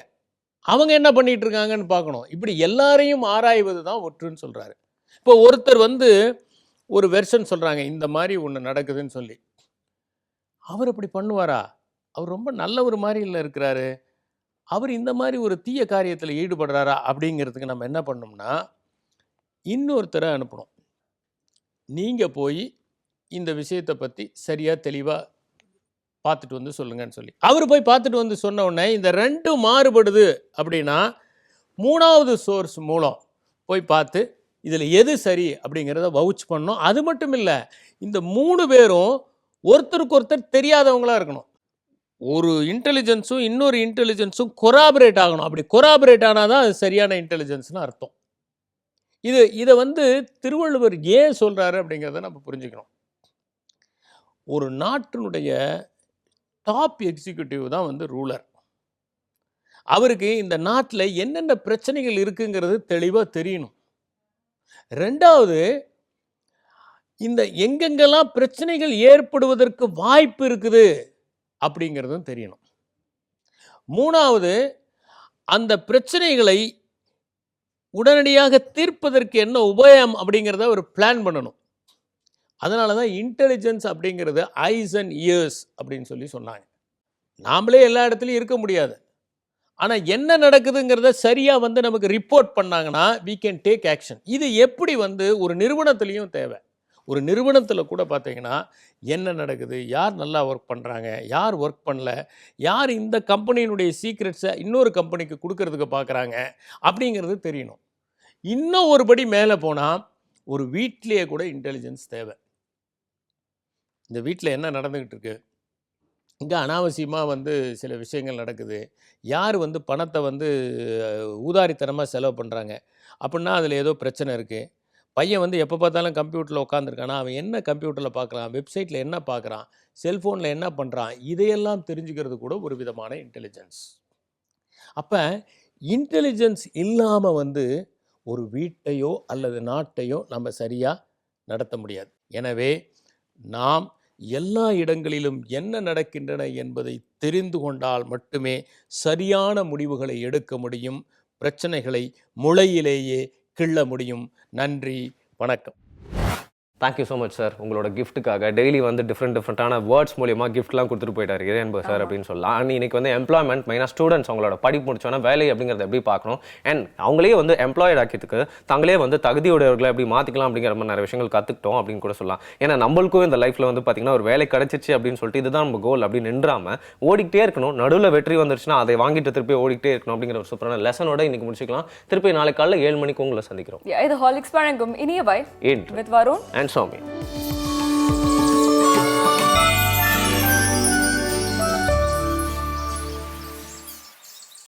அவங்க என்ன பண்ணிகிட்டு இருக்காங்கன்னு பார்க்கணும். இப்படி எல்லாரையும் ஆராய்வது தான் ஒற்றுன்னு சொல்கிறாரு. இப்போ ஒருத்தர் வந்து ஒரு வெர்ஷன் சொல்கிறாங்க, இந்த மாதிரி ஒன்று நடக்குதுன்னு சொல்லி, அவர் அப்படி பண்ணுவாரா? அவர் ரொம்ப நல்ல ஒரு மாதிரி இல்லை இருக்கிறாரு, அவர் இந்த மாதிரி ஒரு தீய காரியத்தில் ஈடுபடுறாரா அப்படிங்கிறதுக்கு நம்ம என்ன பண்ணோம்னா இன்னொருத்தரை அனுப்பணும். நீங்கள் போய் இந்த விஷயத்தை பற்றி சரியாக தெளிவாக பார்த்துட்டு வந்து சொல்லுங்கன்னு சொல்லி அவர் போய் பார்த்துட்டு வந்து சொன்ன உடனே இந்த ரெண்டும் மாறுபடுது அப்படின்னா மூணாவது சோர்ஸ் மூலம் போய் பார்த்து இதில் எது சரி அப்படிங்கிறத வவுச் பண்ணணும். அது மட்டும் இல்லை, இந்த 3 பேரும் ஒருத்தருக்கு ஒருத்தர் தெரியாதவங்களா இருக்கணும். ஒரு இன்டெலிஜென்ஸும் இன்னொரு இன்டெலிஜென்ஸும் கொராபரேட் ஆகணும். அப்படி கொராபரேட் ஆனால் தான் அது சரியான இன்டெலிஜென்ஸ்னு அர்த்தம். இதை வந்து திருவள்ளுவர் ஏன் சொல்கிறாரு அப்படிங்கிறத நம்ம புரிஞ்சுக்கணும். ஒரு நாட்டினுடைய டாப் எக்ஸிக்யூட்டிவ் தான் வந்து ரூலர். அவருக்கு இந்த நாட்டில் என்னென்ன பிரச்சனைகள் இருக்குங்கிறது தெளிவாக தெரியணும். ரெண்டாவது, இந்த எங்கெங்கெல்லாம் பிரச்சனைகள் ஏற்படுவதற்கு வாய்ப்பு இருக்குது அப்படிங்கிறதும் தெரியணும். மூணாவது, அந்த பிரச்சனைகளை உடனடியாக தீர்ப்பதற்கு என்ன உபாயம் அப்படிங்கிறத ஒரு பிளான் பண்ணணும். அதனால தான் இன்டெலிஜென்ஸ் அப்படிங்கிறது ஐஸ் அண்ட் இயர்ஸ் அப்படின்னு சொல்லி சொன்னாங்க. நாமளே எல்லா இடத்துலையும் இருக்க முடியாது, ஆனால் என்ன நடக்குதுங்கிறத சரியாக வந்து நமக்கு ரிப்போர்ட் பண்ணாங்கன்னா we can take action. இது எப்படி வந்து ஒரு நிறுவனத்துலேயும் தேவை. ஒரு நிறுவனத்தில் கூட பார்த்தீங்கன்னா என்ன நடக்குது, யார் நல்லா ஒர்க் பண்ணுறாங்க, யார் ஒர்க் பண்ணல, யார் இந்த கம்பெனியினுடைய சீக்ரெட்ஸை இன்னொரு கம்பெனிக்கு கொடுக்கறதுக்கு பார்க்குறாங்க அப்படிங்கிறது தெரியணும். இன்னும் ஒரு படி மேலே போனால் ஒரு வீட்டிலேயே கூட இன்டெலிஜென்ஸ் தேவை. இந்த வீட்டில் என்ன நடந்துக்கிட்டு இருக்கு, இங்கே அனாவசியமாக வந்து சில விஷயங்கள் நடக்குது, யார் வந்து பணத்தை வந்து ஊதாரித்தனமாக செலவு பண்ணுறாங்க அப்படின்னா அதில் ஏதோ பிரச்சனை இருக்குது. பையன் வந்து எப்போ பார்த்தாலும் கம்ப்யூட்டரில் உட்காந்துருக்கானா, அவன் என்ன கம்ப்யூட்டரில் பார்க்குறான், வெப்சைட்டில் என்ன பார்க்குறான், செல்ஃபோனில் என்ன பண்ணுறான், இதையெல்லாம் தெரிஞ்சுக்கிறது கூட ஒரு விதமான இன்டெலிஜென்ஸ். அப்போ இன்டெலிஜென்ஸ் இல்லாமல் வந்து ஒரு வீட்டையோ அல்லது நாட்டையோ நம்ம சரியாக நடத்த முடியாது. எனவே நாம் எல்லா இடங்களிலும் என்ன நடக்கின்றன என்பதை தெரிந்து கொண்டால் மட்டுமே சரியான முடிவுகளை எடுக்க முடியும், பிரச்சனைகளை முளையிலேயே கிள்ள முடியும். நன்றி, வணக்கம்.
Thank you so much sir. உங்களோட கிஃப்ட்டுக்காக டெய்லி வந்து டிஃப்ரெண்டான வேர்ட்ஸ் மூலியமாக கிஃப்ட்லாம் கொடுத்துட்டு போயிட்டார் இறையன்பு சார் அப்படின்னு சொல்லலாம். அண்ட் இன்னைக்கு வந்து எம்ப்ளாய்மெண்ட், மெயினாக ஸ்டூடெண்ட்ஸ் அவங்களோட படிப்பு முடிச்சோன்னா வேலை அப்படிங்கிறத எப்படி பார்க்கணும், அண்ட் அவங்களே வந்து எம்ப்ளாய்ட் ஆக்கியதுக்கு தங்களே வந்து தகுதியுடையவர்களை எப்படி மாற்றிக்கலாம் அப்படிங்கிற மாதிரி நிறைய விஷயங்கள் கற்றுக்கிட்டோம் அப்படின்னு கூட சொல்லலாம். ஏன்னா நம்மளுக்கும் இந்த லைஃப்பில் வந்து பார்த்திங்கன்னா ஒரு வேலை கிடச்சிச்சு அப்படின்னு சொல்லிட்டு இதுதான் நம்ம கோல் அப்படின்னு நின்றாமல் ஓடிக்கிட்டே இருக்கணும். நடுவில் வெற்றி வந்துருச்சுன்னா அதை வாங்கிட்டு திருப்பி ஓடிக்கிட்டே இருக்கணும் அப்படிங்கிற ஒரு சூப்பரான லெசனோட இன்னைக்கு முடிச்சுக்கலாம். திருப்பி நாளை காலையில் 7 மணிக்கு உங்களை சந்திக்கிறோம்.
இது ஹாலிக்ஸ் வழங்கும் இனிய boy with Varun
and Soumi.